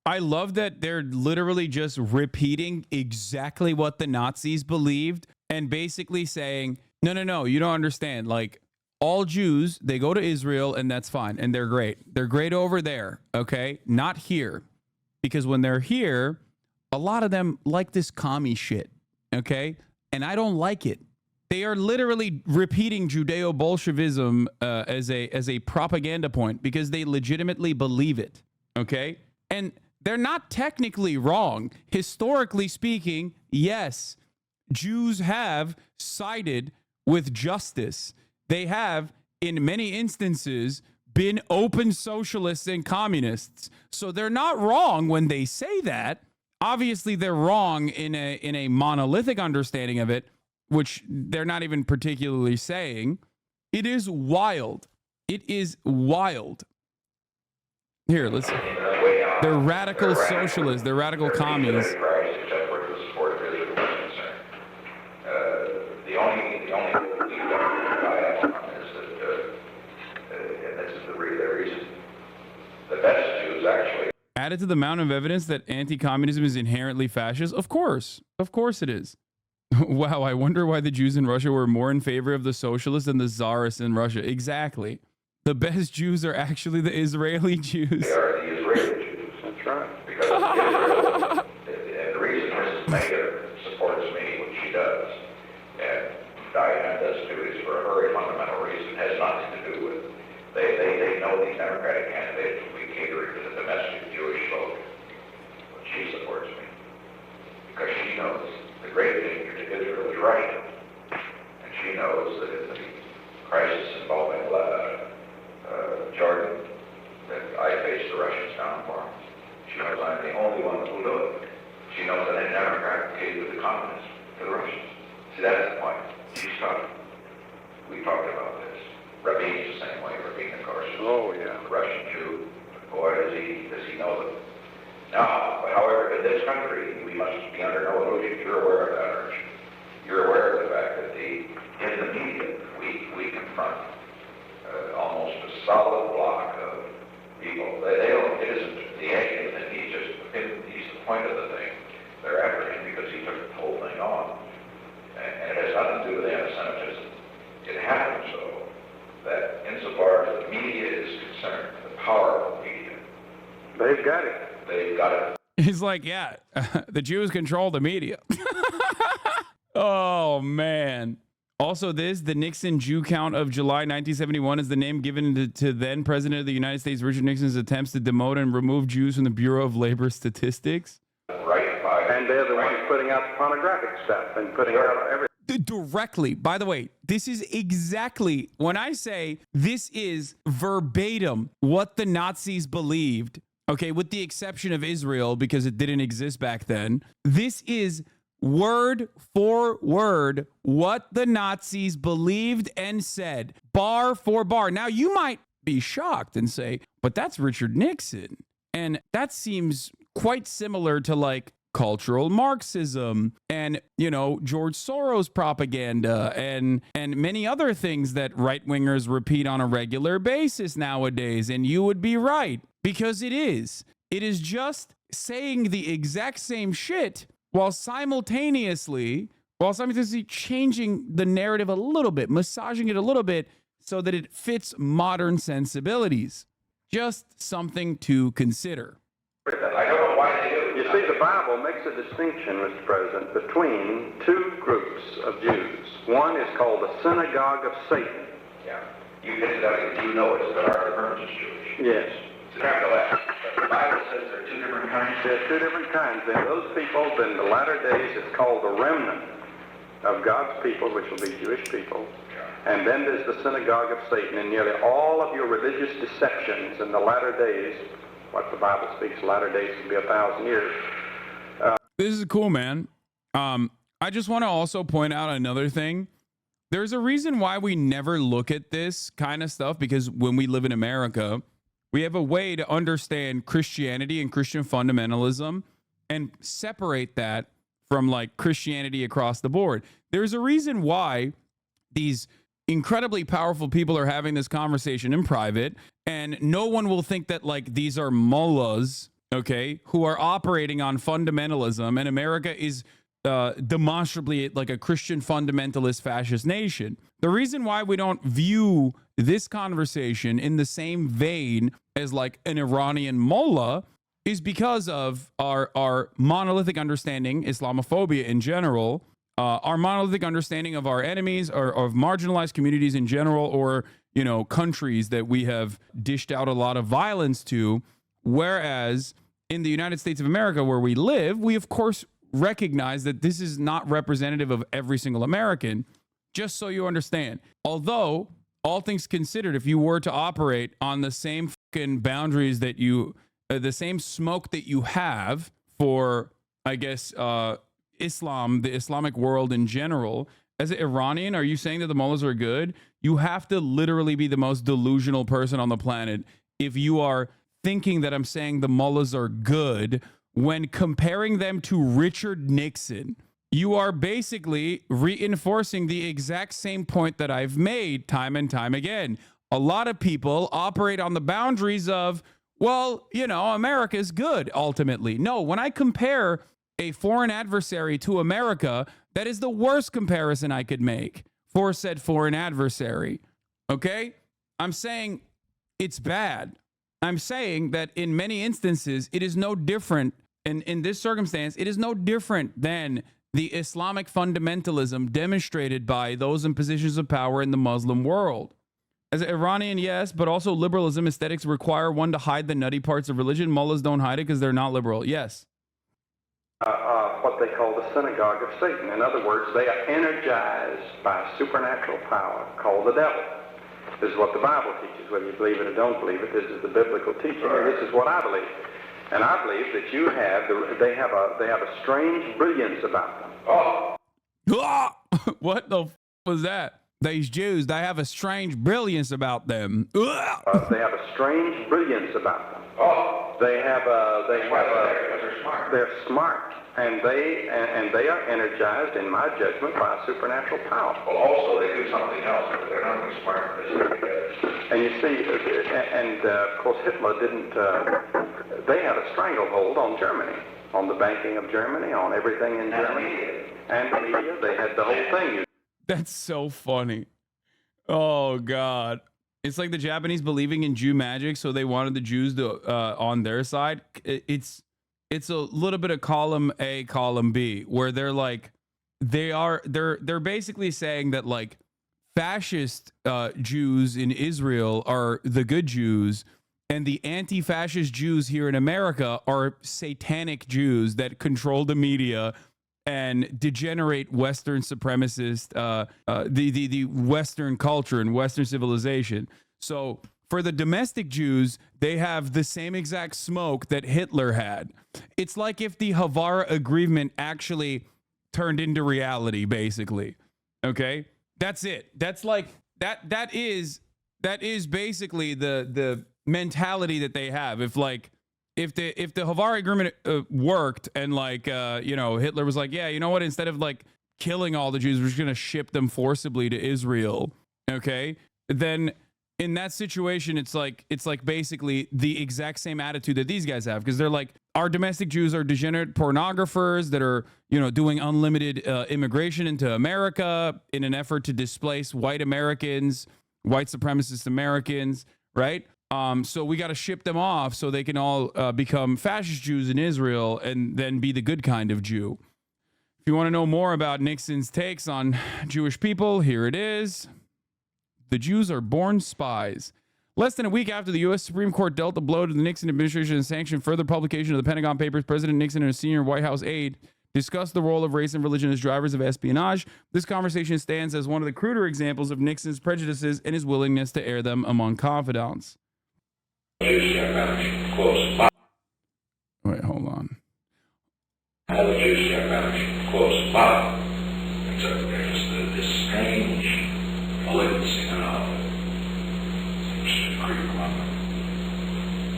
I love that they're literally just repeating exactly what the Nazis believed and basically saying, no, you don't understand. Like, all Jews, they go to Israel and that's fine. And they're great. They're great over there. Okay. Not here. Because when they're here, a lot of them like this commie shit. Okay. And I don't like it. They are literally repeating Judeo-Bolshevism as a propaganda point because they legitimately believe it. Okay. And they're not technically wrong. Historically speaking, yes, Jews have sided with justice. They have, in many instances, been open socialists and communists. So they're not wrong when they say that. Obviously, they're wrong in a monolithic understanding of it, which they're not even particularly saying. It is wild. It is wild. Here, listen. They're radical socialists. They're radical commies. The only thing I have on is that, and this is the reason, the best Jews actually. Added to the amount of evidence that anti-communism is inherently fascist? Of course it is. Wow, I wonder why the Jews in Russia were more in favor of the socialists than the czarists in Russia. Exactly. The best Jews are actually the Israeli Jews. They are the Israeli Jews. That's right. Because and the reason Mrs. Mayer supports me, which she does, and Diana does too, is for a very fundamental reason. It has nothing to do with they know these Democratic candidates will be catering to the domestic Jewish vote. But she supports me because she knows the great danger I'm the only one that will do it. She knows that I never advocated the communists for the Russians. See, that's the point. She's talking. We talked about this. Rabin's the same way. Rabin, of course, is a Russian Jew. Boy, does he know it. Now, however, in this country, we must be under no illusion. You're aware of that, aren't you? You're aware of the fact that in the media, we confront almost a solid block of people. They don't, it isn't the action thing. He's the point of the thing. They're after him because he took the whole thing on. And it has nothing to do with anti-Semitism. It happens, though, that insofar as the media is concerned, the power of the media, they've got it. They've got it. He's like, yeah, the Jews control the media. Oh, man. Also, the Nixon Jew count of July 1971 is the name given to then President of the United States, Richard Nixon's attempts to demote and remove Jews from the Bureau of Labor Statistics. Right. And they're the ones putting out the pornographic stuff and putting out everything. Directly. By the way, this is exactly, when I say this is verbatim what the Nazis believed, okay, with the exception of Israel because it didn't exist back then. This is word for word what the Nazis believed and said, bar for bar. Now, you might be shocked and say, but that's Richard Nixon. And that seems quite similar to like cultural Marxism and, George Soros propaganda and many other things that right-wingers repeat on a regular basis nowadays. And you would be right, because it is. It is just saying the exact same shit while simultaneously changing the narrative a little bit, massaging it a little bit so that it fits modern sensibilities. Just something to consider. I don't know why they do. You see, the Bible makes a distinction, Mr. President, between two groups of Jews. One is called the synagogue of Satan. Yeah. You know it's that our Herman's Jewish. Yes. The Bible says there are two different kinds. There's two different kinds. And those people, in the latter days, it's called the remnant of God's people, which will be Jewish people. Yeah. And then there's the synagogue of Satan. And nearly all of your religious deceptions in the latter days, what the Bible speaks, latter days will be 1,000 years. This is cool, man. I just want to also point out another thing. There's a reason why we never look at this kind of stuff, because when we live in America, we have a way to understand Christianity and Christian fundamentalism and separate that from like Christianity across the board. There's a reason why these incredibly powerful people are having this conversation in private, and no one will think that like these are mullahs, okay, who are operating on fundamentalism, and America is demonstrably like a Christian fundamentalist fascist nation. The reason why we don't view this conversation in the same vein as like an Iranian mullah is because of our monolithic understanding, Islamophobia in general, our monolithic understanding of our enemies or of marginalized communities in general, or, countries that we have dished out a lot of violence to. Whereas in the United States of America, where we live, we of course recognize that this is not representative of every single American, just so you understand. Although, all things considered, if you were to operate on the same fucking boundaries that the same smoke that you have for, I guess, Islam, the Islamic world in general, as an Iranian, are you saying that the mullahs are good? You have to literally be the most delusional person on the planet if you are thinking that I'm saying the mullahs are good when comparing them to Richard Nixon. You are basically reinforcing the exact same point that I've made time and time again. A lot of people operate on the boundaries of, well, America's good ultimately. No, when I compare a foreign adversary to America, that is the worst comparison I could make for said foreign adversary. Okay? I'm saying it's bad. I'm saying that in many instances, it is no different. And in this circumstance, it is no different than the Islamic fundamentalism demonstrated by those in positions of power in the Muslim world. As an Iranian, yes, but also liberalism aesthetics require one to hide the nutty parts of religion. Mullahs don't hide it because they're not liberal. Yes. What they call the synagogue of Satan. In other words, they are energized by a supernatural power called the devil. This is what the Bible teaches, whether you believe it or don't believe it. This is the biblical teaching, and this is what I believe. And I believe that they have a strange brilliance about them. What the was that? These Jews, they have a strange brilliance about them. They have a strange brilliance about them. They're smart, and they are energized, in my judgment, by a supernatural power. Well, also they do something else, but they're not only smart, and you see, of course, Hitler didn't. They had a stranglehold on Germany, on the banking of Germany, on everything in Germany, and the media. They had the whole thing. That's so funny. Oh God. It's like the Japanese believing in Jew magic, so they wanted the Jews to on their side. It's a little bit of column A, column B, where they're like they're basically saying that like fascist Jews in Israel are the good Jews, and the anti-fascist Jews here in America are satanic Jews that control the media and degenerate Western supremacist, the Western culture and Western civilization. So for the domestic Jews, they have the same exact smoke that Hitler had. It's like if the Havara Agreement actually turned into reality, basically. Okay, that's it. That's like that is basically the mentality that they have. If the Havara Agreement worked and like Hitler was like, yeah, you know what, instead of like killing all the Jews, we're just gonna ship them forcibly to Israel, okay, then in that situation it's like basically the exact same attitude that these guys have, because they're like, our domestic Jews are degenerate pornographers that are doing unlimited immigration into America in an effort to displace white Americans, white supremacist Americans, right? So we got to ship them off so they can all become fascist Jews in Israel and then be the good kind of Jew. If you want to know more about Nixon's takes on Jewish people, here it is. The Jews are born spies. Less than a week after the U.S. Supreme Court dealt the blow to the Nixon administration and sanctioned further publication of the Pentagon Papers, President Nixon and a senior White House aide discussed the role of race and religion as drivers of espionage. This conversation stands as one of the cruder examples of Nixon's prejudices and his willingness to air them among confidants. Wait, hold on. All the Jews are very close by. Except there's this strange malignancy now that seems to creep among them.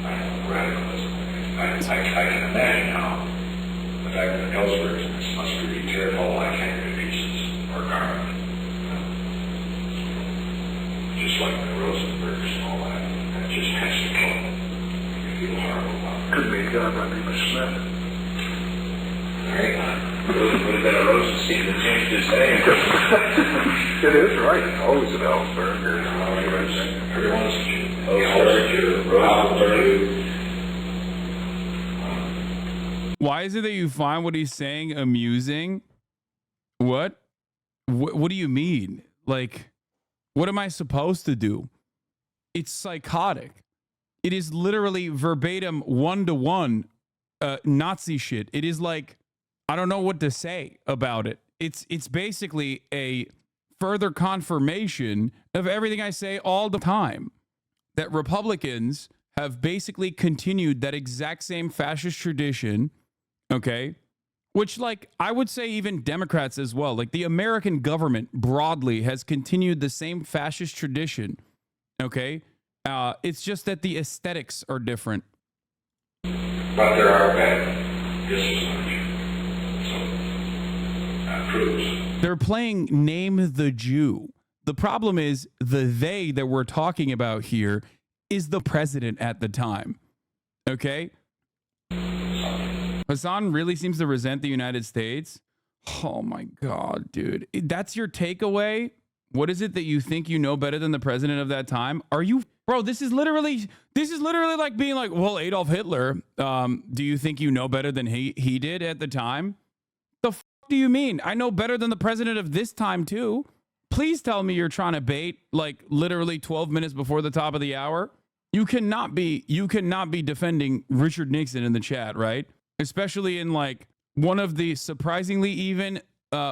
I don't know, radicalism. I can imagine how the fact that Ellsberg must be terrible, like Henry Pieces or Garment. Just like the Rosenbergs and all that. That just has to kill them. You feel horrible about it. Could be a guy by name of Smith. Very good. Would have been a Rosenstein that changed his name. It is right. Always an Ellsberg. Everyone's a Jew. Ellsberg, Rosenberg. Why is it that you find what he's saying amusing? What do you mean? Like, what am I supposed to do? It's psychotic. It is literally verbatim one-to-one Nazi shit. It is like, I don't know what to say about it. It's basically a further confirmation of everything I say all the time, that Republicans have basically continued that exact same fascist tradition, okay? Which, like, I would say even Democrats as well. Like, the American government broadly has continued the same fascist tradition, okay? It's just that the aesthetics are different. But there are bad disciplines. So that proves. They're playing Name the Jew. The problem is the they that we're talking about here is the president at the time, okay? Hasan really seems to resent the United States. Oh my God, dude. That's your takeaway? What is it that you think you know better than the president of that time? Are you, bro, this is literally like being like, well, Adolf Hitler, do you think you know better than he did at the time? The f do you mean? I know better than the president of this time too. Please tell me you're trying to bait like literally 12 minutes before the top of the hour. You cannot be defending Richard Nixon in the chat, right? Especially in like one of the surprisingly even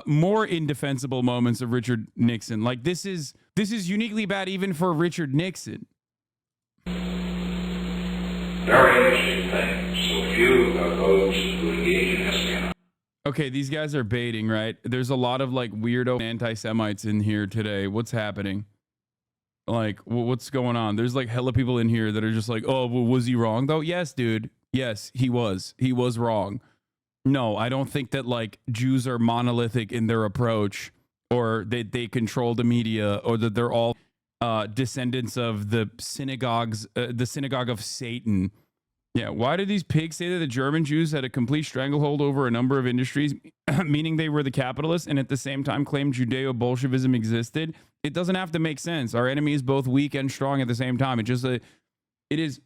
more indefensible moments of Richard Nixon. Like this is uniquely bad even for Richard Nixon. Very interesting thing. So few of those who engage in espionage. Okay, these guys are baiting, right? There's a lot of like weirdo anti-Semites in here today. What's happening? Like, what's going on? There's like hella people in here that are just like, oh, well, was he wrong though? Yes, dude. Yes, he was. He was wrong. No, I don't think that like Jews are monolithic in their approach, or that they control the media, or that they're all descendants of the synagogue of Satan. Yeah, why did these pigs say that the German Jews had a complete stranglehold over a number of industries, meaning they were the capitalists, and at the same time claimed Judeo-Bolshevism existed? It doesn't have to make sense. Our enemy is both weak and strong at the same time. It is.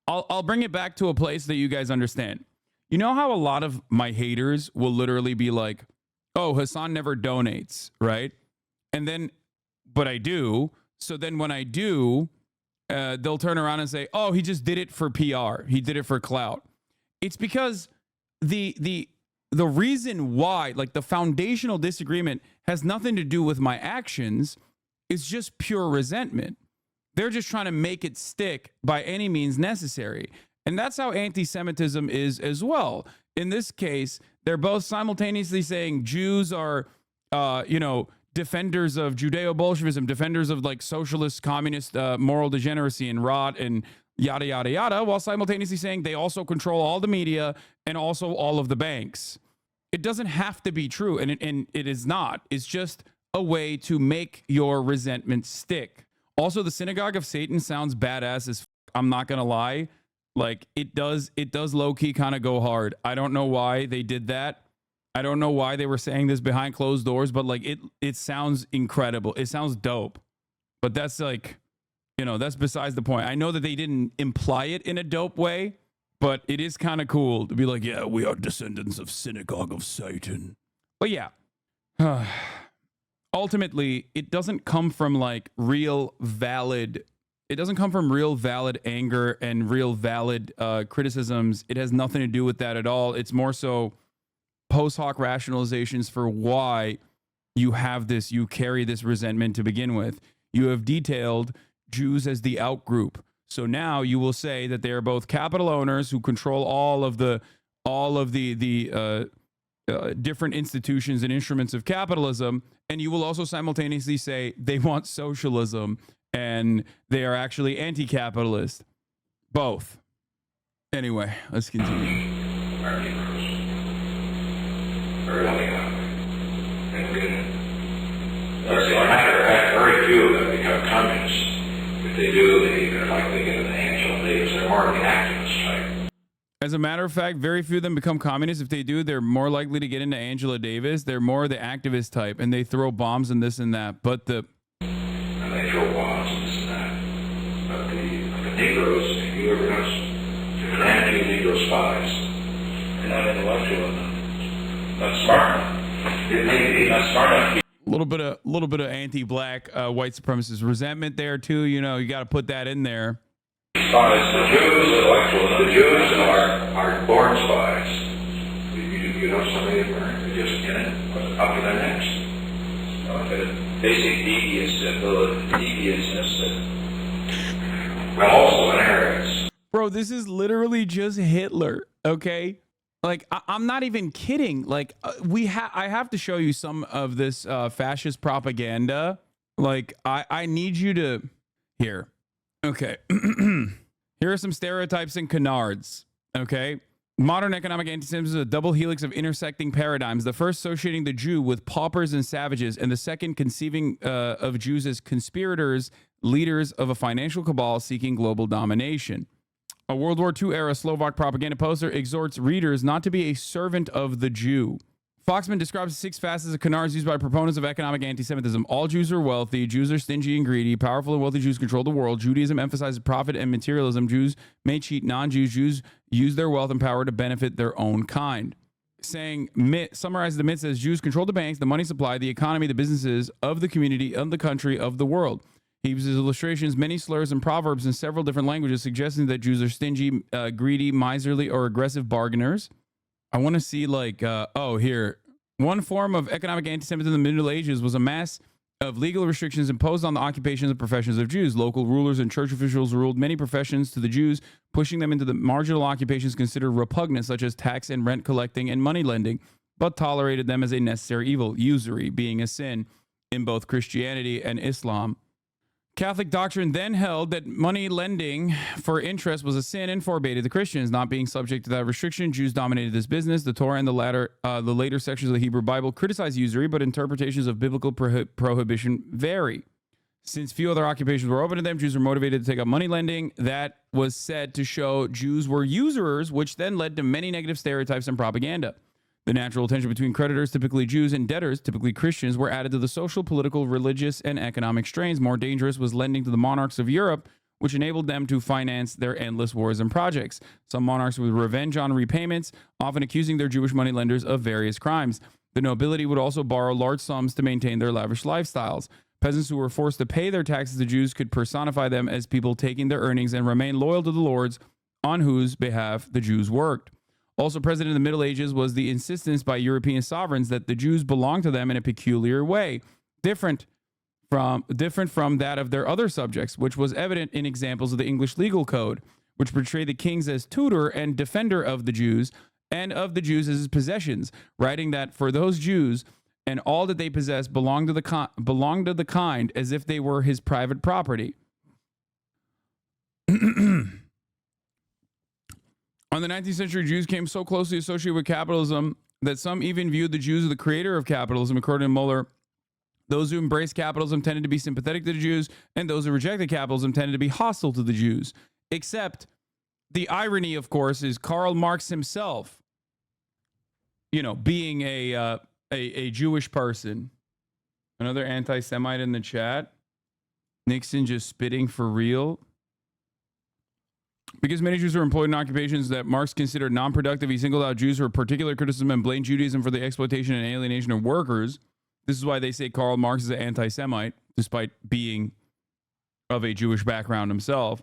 I'll bring it back to a place that you guys understand. You know how a lot of my haters will literally be like, oh, Hasan never donates, right? And then, but I do. So then when I do, they'll turn around and say, oh, he just did it for PR. He did it for clout. It's because the reason why, like the foundational disagreement has nothing to do with my actions. It's just pure resentment. They're just trying to make it stick by any means necessary. And that's how anti-Semitism is as well. In this case, they're both simultaneously saying Jews are, defenders of Judeo-Bolshevism, defenders of like socialist, communist, moral degeneracy and rot and yada, yada, yada, while simultaneously saying they also control all the media and also all of the banks. It doesn't have to be true, and it is not. It's just a way to make your resentment stick. Also, the synagogue of Satan sounds badass as I'm not gonna lie. Like it does low-key kind of go hard. I don't know why they did that. I don't know why they were saying this behind closed doors, but like it sounds incredible. It sounds dope. But that's like, that's besides the point. I know that they didn't imply it in a dope way, but it is kind of cool to be like, yeah, we are descendants of synagogue of Satan. But yeah. Ultimately, it doesn't come from like real valid anger and real valid criticisms. It has nothing to do with that at all. It's more so post hoc rationalizations for why you carry this resentment to begin with. You have detailed Jews as the out group. So now you will say that they are both capital owners who control all of the different institutions and instruments of capitalism, and you will also simultaneously say they want socialism and they are actually anti-capitalist. Both. Anyway, let's continue. Very few that become communists. If they do, they're likely to get in the hands of leaders. They're more of the activist type. As a matter of fact, very few of them become communists. If they do, they're more likely to get into Angela Davis. They're more the activist type, and they throw bombs and this and that. And they throw bombs and this and that. But the Negroes, if you ever notice, they're anti-Negro spies. They're not intellectual enough. Not smart enough. It may be not smart enough. A little bit of anti-black white supremacist resentment there too. You got to put that in there. Spies, the Jews are born spies. You know somebody that just in it, up to their necks. Basic deviousness that also inherits. Bro, this is literally just Hitler, okay? Like, I'm not even kidding. Like, I have to show you some of this fascist propaganda. Like, I need you to... Here. Okay. Here are some stereotypes and canards. Okay. Modern economic anti-Semitism is a double helix of intersecting paradigms. The first associating the Jew with paupers and savages, and the second conceiving of Jews as conspirators, leaders of a financial cabal seeking global domination. A World War II era Slovak propaganda poster exhorts readers not to be a servant of the Jew. Foxman describes 6 facets of canards used by proponents of economic anti-Semitism. All Jews are wealthy. Jews are stingy and greedy. Powerful and wealthy Jews control the world. Judaism emphasizes profit and materialism. Jews may cheat non-Jews. Jews use their wealth and power to benefit their own kind. Summarizes the myths as Jews control the banks, the money supply, the economy, the businesses of the community, of the country, of the world. He uses illustrations, many slurs, and proverbs in several different languages, suggesting that Jews are stingy, greedy, miserly, or aggressive bargainers. I want to see here. One form of economic anti-Semitism in the Middle Ages was a mass of legal restrictions imposed on the occupations and professions of Jews. Local rulers and church officials ruled many professions to the Jews, pushing them into the marginal occupations considered repugnant, such as tax and rent collecting and money lending, but tolerated them as a necessary evil, usury being a sin in both Christianity and Islam. Catholic doctrine then held that money lending for interest was a sin and forbade the Christians. Not being subject to that restriction, Jews dominated this business. The Torah and the later sections of the Hebrew Bible criticize usury, but interpretations of biblical prohibition vary. Since few other occupations were open to them, Jews were motivated to take up money lending. That was said to show Jews were usurers, which then led to many negative stereotypes and propaganda. The natural tension between creditors, typically Jews, and debtors, typically Christians, were added to the social, political, religious, and economic strains. More dangerous was lending to the monarchs of Europe, which enabled them to finance their endless wars and projects. Some monarchs would revenge on repayments, often accusing their Jewish moneylenders of various crimes. The nobility would also borrow large sums to maintain their lavish lifestyles. Peasants who were forced to pay their taxes to Jews could personify them as people taking their earnings and remain loyal to the lords on whose behalf the Jews worked. Also present in the Middle Ages was the insistence by European sovereigns that the Jews belonged to them in a peculiar way, different from that of their other subjects, which was evident in examples of the English legal code, which portrayed the kings as tutor and defender of the Jews and of the Jews as his possessions, writing that for those Jews and all that they possess belonged to the kind as if they were his private property. On the 19th century, Jews came so closely associated with capitalism that some even viewed the Jews as the creator of capitalism. According to Muller, those who embraced capitalism tended to be sympathetic to the Jews, and those who rejected capitalism tended to be hostile to the Jews. Except the irony, of course, is Karl Marx himself, being a Jewish person. Another anti-Semite in the chat. Nixon just spitting for real. Because many Jews were employed in occupations that Marx considered non-productive, he singled out Jews for particular criticism and blamed Judaism for the exploitation and alienation of workers. This is why they say Karl Marx is an anti-Semite, despite being of a Jewish background himself.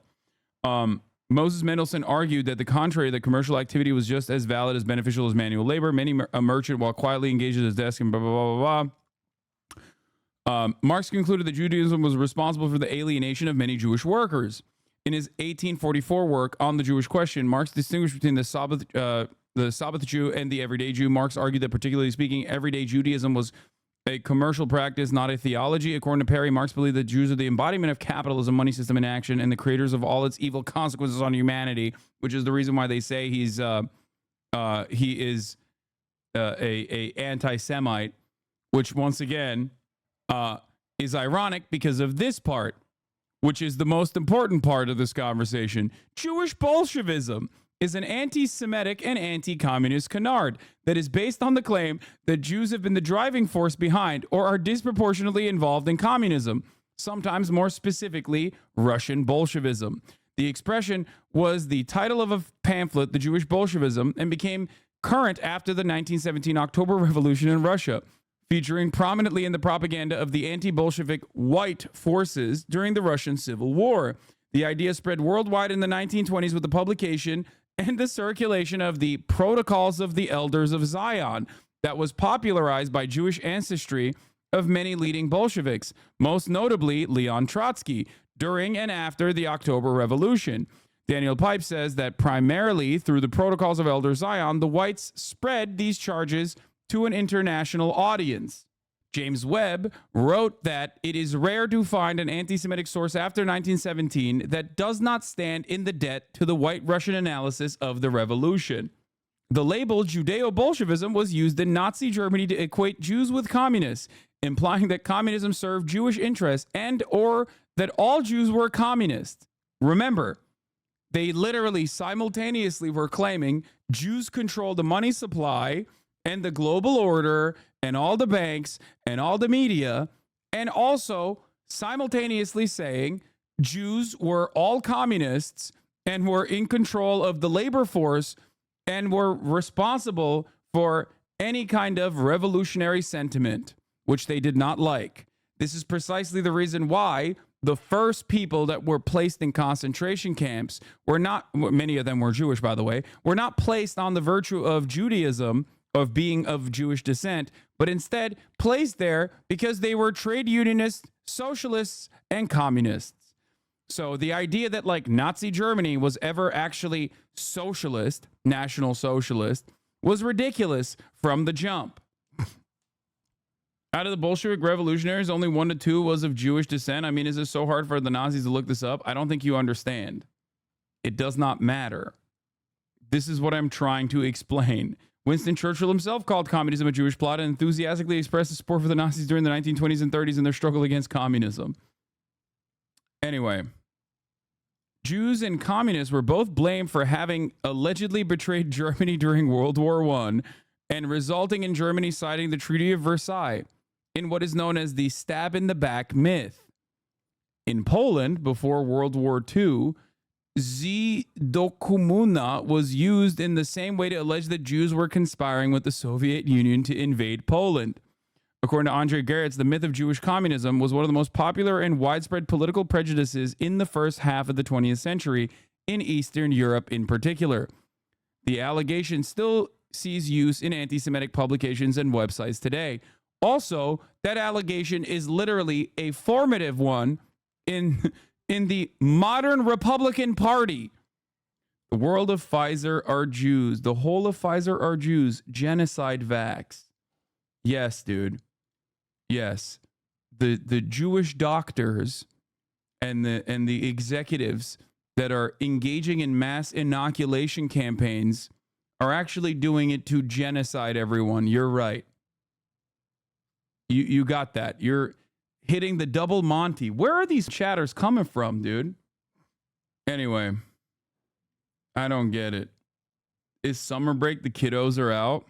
Moses Mendelssohn argued that the contrary, that commercial activity was just as valid as beneficial as manual labor. Many a merchant, while quietly engaged at his desk, and blah, blah, blah, blah, blah. Marx concluded that Judaism was responsible for the alienation of many Jewish workers. In his 1844 work on the Jewish question, Marx distinguished between the Sabbath Jew and the everyday Jew. Marx argued that, particularly speaking, everyday Judaism was a commercial practice, not a theology. According to Perry, Marx believed that Jews are the embodiment of capitalism, money system in action, and the creators of all its evil consequences on humanity, which is the reason why they say he is a anti-Semite, which once again is ironic because of this part, which is the most important part of this conversation. Jewish Bolshevism is an anti-Semitic and anti-communist canard that is based on the claim that Jews have been the driving force behind or are disproportionately involved in communism, sometimes more specifically Russian Bolshevism. The expression was the title of a pamphlet, The Jewish Bolshevism, and became current after the 1917 October Revolution in Russia, featuring prominently in the propaganda of the anti-Bolshevik white forces during the Russian Civil War. The idea spread worldwide in the 1920s with the publication and the circulation of the Protocols of the Elders of Zion that was popularized by Jewish ancestry of many leading Bolsheviks, most notably Leon Trotsky, during and after the October Revolution. Daniel Pipe says that primarily through the Protocols of Elder Zion, the whites spread these charges to an international audience. James Webb wrote that it is rare to find an anti-Semitic source after 1917 that does not stand in the debt to the white Russian analysis of the revolution. The label Judeo-Bolshevism was used in Nazi Germany to equate Jews with communists, implying that communism served Jewish interests and or that all Jews were communists. Remember, they literally simultaneously were claiming Jews control the money supply and the global order and all the banks and all the media, and also simultaneously saying Jews were all communists and were in control of the labor force and were responsible for any kind of revolutionary sentiment, which they did not like. This is precisely the reason why the first people that were placed in concentration camps were not, many of them were Jewish, by the way, were not placed on the virtue of Judaism of being of Jewish descent, but instead placed there because they were trade unionists, socialists, and communists. So the idea that like Nazi Germany was ever actually socialist, national socialist, was ridiculous from the jump. Out of the Bolshevik revolutionaries, only 1 to 2 was of Jewish descent. I mean, is it so hard for the Nazis to look this up? I don't think you understand. It does not matter. This is what I'm trying to explain. Winston Churchill himself called communism a Jewish plot and enthusiastically expressed his support for the Nazis during the 1920s and 30s in their struggle against communism. Anyway, Jews and communists were both blamed for having allegedly betrayed Germany during World War I and resulting in Germany signing the Treaty of Versailles in what is known as the stab in the back myth. In Poland, before World War II, Zdokumuna was used in the same way to allege that Jews were conspiring with the Soviet Union to invade Poland. According to Andre Geritz, the myth of Jewish communism was one of the most popular and widespread political prejudices in the first half of the 20th century, in Eastern Europe in particular. The allegation still sees use in anti-Semitic publications and websites today. Also, that allegation is literally a formative one in the modern Republican Party. The world of Pfizer are Jews. The whole of Pfizer are Jews. Genocide vax. Yes, dude. Yes. The Jewish doctors and the executives that are engaging in mass inoculation campaigns are actually doing it to genocide everyone. You're right. You got that. You're hitting the double Monty. Where are these chatters coming from, dude? Anyway, I don't get it. Is summer break? The kiddos are out.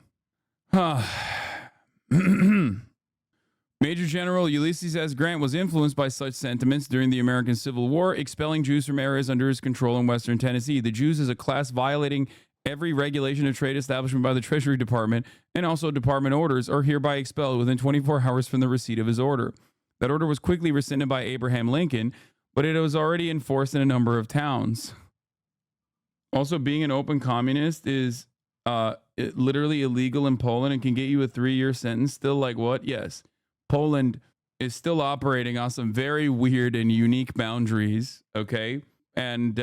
Major General Ulysses S. Grant was influenced by such sentiments during the American Civil War, expelling Jews from areas under his control in Western Tennessee. The Jews as a class violating every regulation of trade establishment by the Treasury Department and also department orders are hereby expelled within 24 hours from the receipt of his order. That order was quickly rescinded by Abraham Lincoln, but it was already enforced in a number of towns. Also, being an open communist is literally illegal in Poland and can get you a 3-year sentence. Still like what? Yes. Poland is still operating on some very weird and unique boundaries, okay? And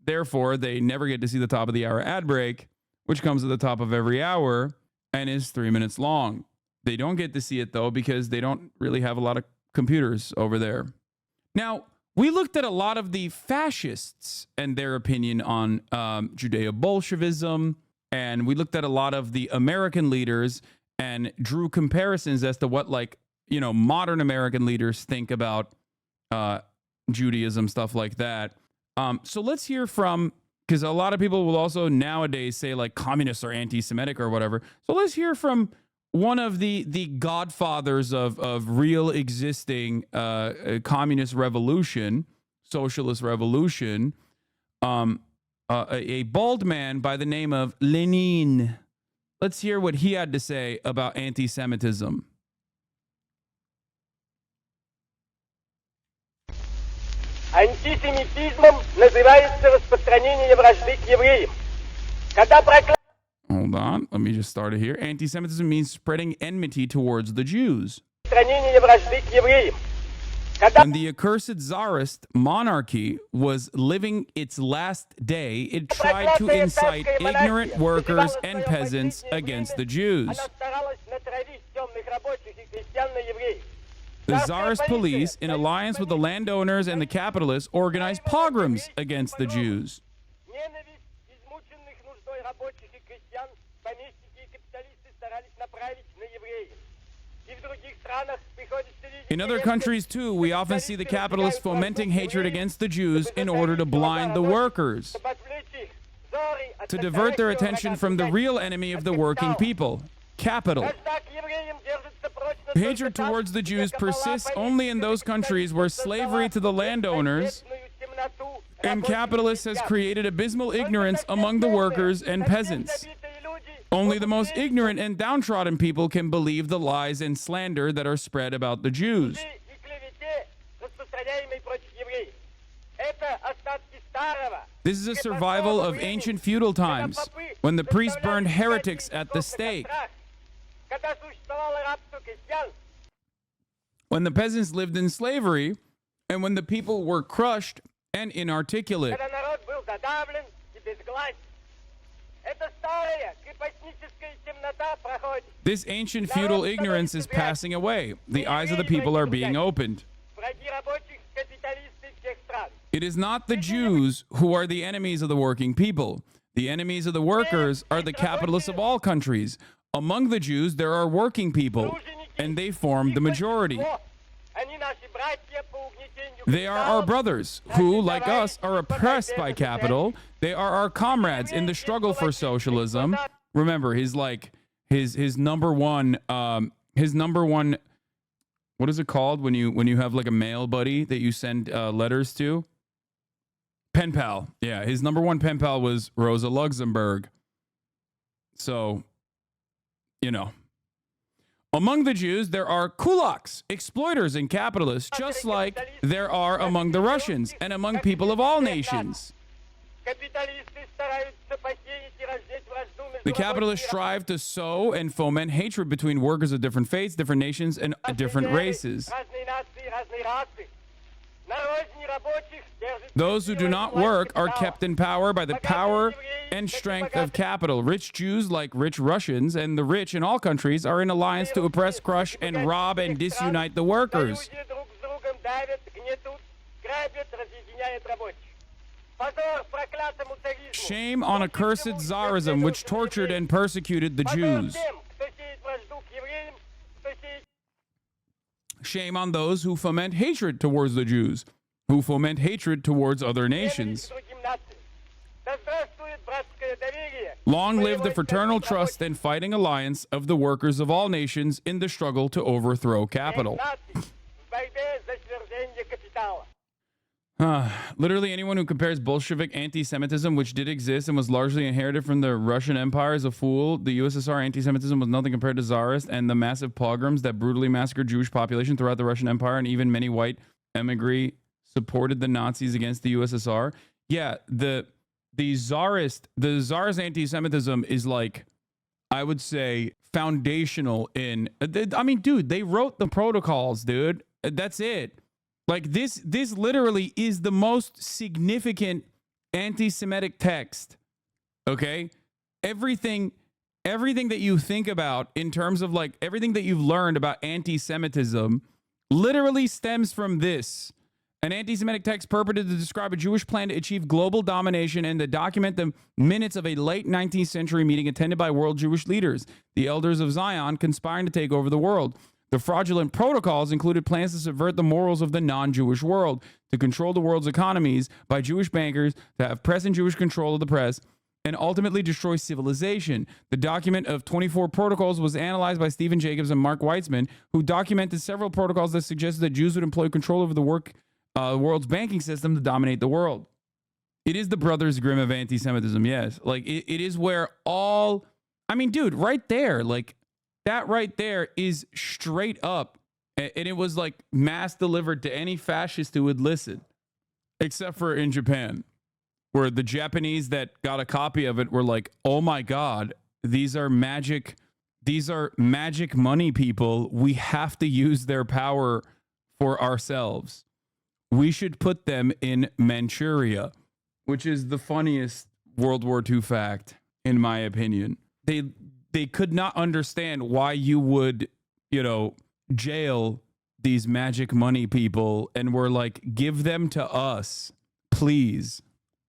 therefore, they never get to see the top of the hour ad break, which comes at the top of every hour and is 3 minutes long. They don't get to see it, though, because they don't really have a lot of computers over there. Now, we looked at a lot of the fascists and their opinion on Judeo-Bolshevism, and we looked at a lot of the American leaders and drew comparisons as to what, like, you know, modern American leaders think about Judaism, stuff like that. So let's hear from, because a lot of people will also nowadays say like communists are anti-Semitic or whatever. So let's hear from one of the godfathers of real existing communist revolution, socialist revolution, a bald man by the name of Lenin. Let's hear what he had to say about anti-Semitism. Антисемитизмом называется распространение вражды к евреям. Hold on, let me just start it here. Anti-Semitism means spreading enmity towards the Jews. When the accursed Tsarist monarchy was living its last day, it tried to incite ignorant workers and peasants against the Jews. The Tsarist police, in alliance with the landowners and the capitalists, organized pogroms against the Jews. In other countries, too, we often see the capitalists fomenting hatred against the Jews in order to blind the workers, to divert their attention from the real enemy of the working people, capital. Hatred towards the Jews persists only in those countries where slavery to the landowners and capitalists has created abysmal ignorance among the workers and peasants. Only the most ignorant and downtrodden people can believe the lies and slander that are spread about the Jews. This is a survival of ancient feudal times, when the priests burned heretics at the stake. когда существовало рабство крестьян, when the peasants lived in slavery, and when the people were crushed and inarticulate. когда народ был задавлен и безгласен. Эта старая крепостническая темнота проходит. This ancient feudal ignorance is passing away. The eyes of the people are being opened. Враги рабочих, капиталисты всех стран. It is not the Jews who are the enemies of the working people. The enemies of the workers are the capitalists of all countries. Among the Jews, there are working people, and they form the majority. Они наши братья по угнетению. They are our brothers who, like us, are oppressed by capital. They are our comrades in the struggle for socialism. Remember, his number one what is it called when you have like a male buddy that you send letters to? Pen pal. Yeah, his number one pen pal was Rosa Luxemburg. So, you know. Among the Jews, there are kulaks, exploiters and capitalists, just like there are among the Russians and among people of all nations. The capitalists strive to sow and foment hatred between workers of different faiths, different nations, and different races. Those who do not work are kept in power by the power and strength of capital. Rich Jews, like rich Russians, and the rich in all countries are in alliance to oppress, crush, and rob and disunite the workers. Shame on accursed Tsarism, which tortured and persecuted the Jews. Shame on those who foment hatred towards the Jews, who foment hatred towards other nations. Long live the fraternal trust and fighting alliance of the workers of all nations in the struggle to overthrow capital. Literally anyone who compares Bolshevik anti-Semitism, which did exist and was largely inherited from the Russian Empire, is a fool. The USSR anti-Semitism was nothing compared to Tsarist and the massive pogroms that brutally massacred Jewish population throughout the Russian Empire, and even many white emigre supported the Nazis against the USSR. Yeah, the Tsarist anti-Semitism is like, I would say, foundational in. I mean, dude, they wrote the protocols, dude. That's it. Like this literally is the most significant anti-Semitic text. Okay? Everything that you think about in terms of like everything that you've learned about anti-Semitism literally stems from this. An anti-Semitic text purported to describe a Jewish plan to achieve global domination and to document the minutes of a late 19th century meeting attended by world Jewish leaders, the elders of Zion, conspiring to take over the world. The fraudulent protocols included plans to subvert the morals of the non-Jewish world, to control the world's economies by Jewish bankers, to have press and Jewish control of the press, and ultimately destroy civilization. The document of 24 protocols was analyzed by Stephen Jacobs and Mark Weitzman, who documented several protocols that suggested that Jews would employ control over the world's banking system to dominate the world. It is the Brothers Grimm of anti-Semitism, yes. Like, it is where all... I mean, dude, right there, like, that right there is straight up, and it was like mass delivered to any fascist who would listen, except for in Japan, where the Japanese that got a copy of it were like, oh my God, these are magic money people. We have to use their power for ourselves. We should put them in Manchuria, which is the funniest World War II fact, in my opinion. They could not understand why you would, jail these magic money people and were like, give them to us, please.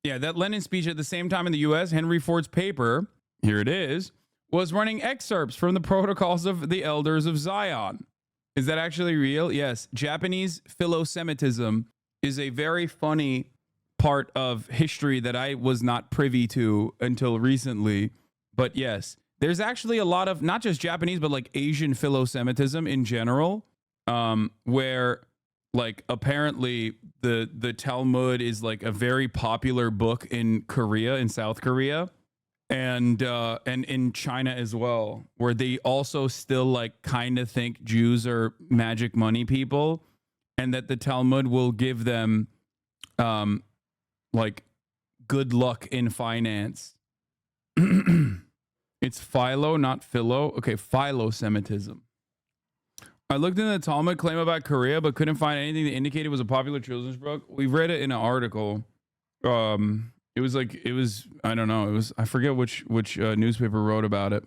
Yeah, that Lenin speech at the same time in the U.S., Henry Ford's paper, here it is, was running excerpts from the protocols of the elders of Zion. Is that actually real? Yes. Japanese philo-Semitism is a very funny part of history that I was not privy to until recently. But yes, there's actually a lot of not just Japanese, but like Asian philo-Semitism in general, where like apparently the Talmud is like a very popular book in Korea, in South Korea, and in China as well, where they also still like kind of think Jews are magic money people, and that the Talmud will give them like good luck in finance. It's philo, not philo. Okay, philo-Semitism. I looked into the Talmud claim about Korea, but couldn't find anything that indicated it was a popular children's book. We read it in an article. It was I don't know. I forget which newspaper wrote about it.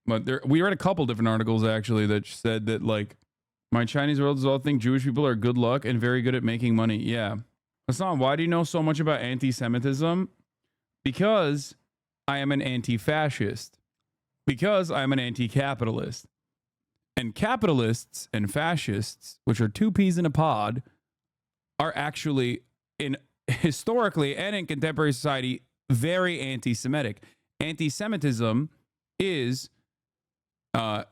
But we read a couple different articles actually that said that like my Chinese relatives all think Jewish people are good luck and very good at making money. Yeah. Hasan, why do you know so much about anti-Semitism? Because I am an anti-fascist. Because I'm an anti-capitalist. And capitalists and fascists, which are two peas in a pod, are actually historically and in contemporary society very anti-Semitic. Anti-Semitism is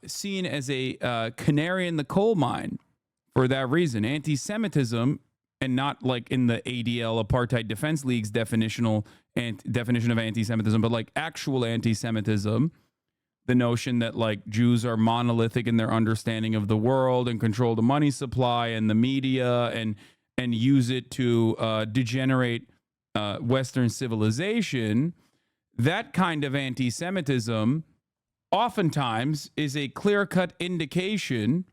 seen as a canary in the coal mine for that reason. Anti-Semitism, and not like in the ADL Apartheid Defense League's definition of anti-Semitism, but like actual anti-Semitism, the notion that like Jews are monolithic in their understanding of the world and control the money supply and the media and use it to degenerate Western civilization. That kind of anti-Semitism oftentimes is a clear-cut indication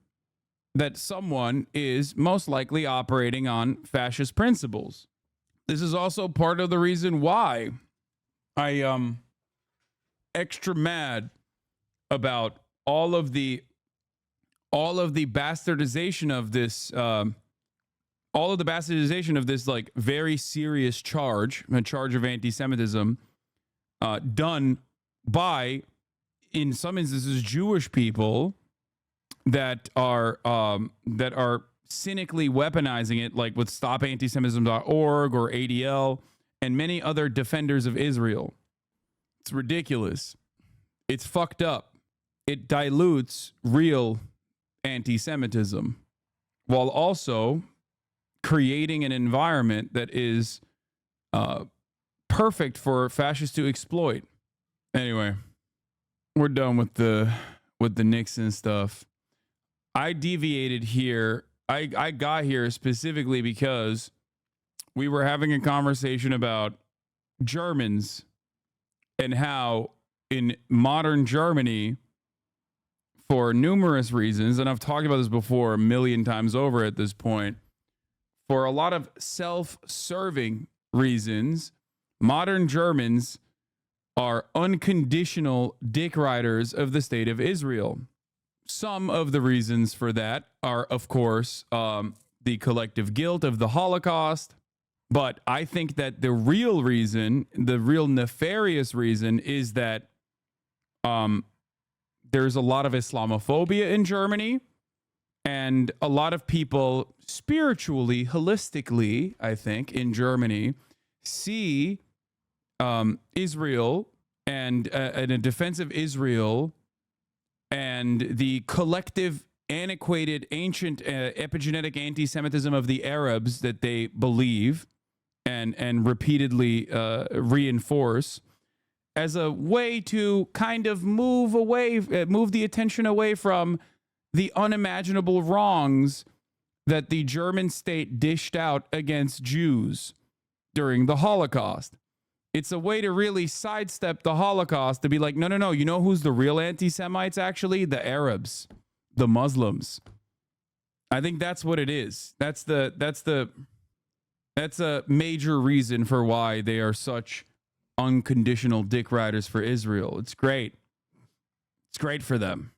that someone is most likely operating on fascist principles. This is also part of the reason why I extra mad about all of the bastardization of this like very serious charge, a charge of anti-Semitism done by, in some instances, Jewish people that are cynically weaponizing it, like with StopAntisemitism.org or ADL and many other defenders of Israel. It's ridiculous. It's fucked up. It dilutes real anti-Semitism while also creating an environment that is perfect for fascists to exploit. Anyway, we're done with the Nixon stuff. I deviated here. I got here specifically because we were having a conversation about Germans and how in modern Germany, for numerous reasons, and I've talked about this before a million times over at this point, for a lot of self-serving reasons, modern Germans are unconditional dick riders of the state of Israel. Some of the reasons for that are, of course, the collective guilt of the Holocaust. But I think that the real reason, the real nefarious reason, is that there's a lot of Islamophobia in Germany, and a lot of people spiritually, holistically, I think, in Germany, see Israel and a defense of Israel and the collective, antiquated, ancient, epigenetic anti-Semitism of the Arabs that they believe and repeatedly reinforce as a way to kind of move the attention away from the unimaginable wrongs that the German state dished out against Jews during the Holocaust. It's a way to really sidestep the Holocaust, to be like, no, you know who's the real anti-Semites actually? The Arabs, the Muslims. I think that's what it is. That's a major reason for why they are such unconditional dick riders for Israel. It's great. It's great for them.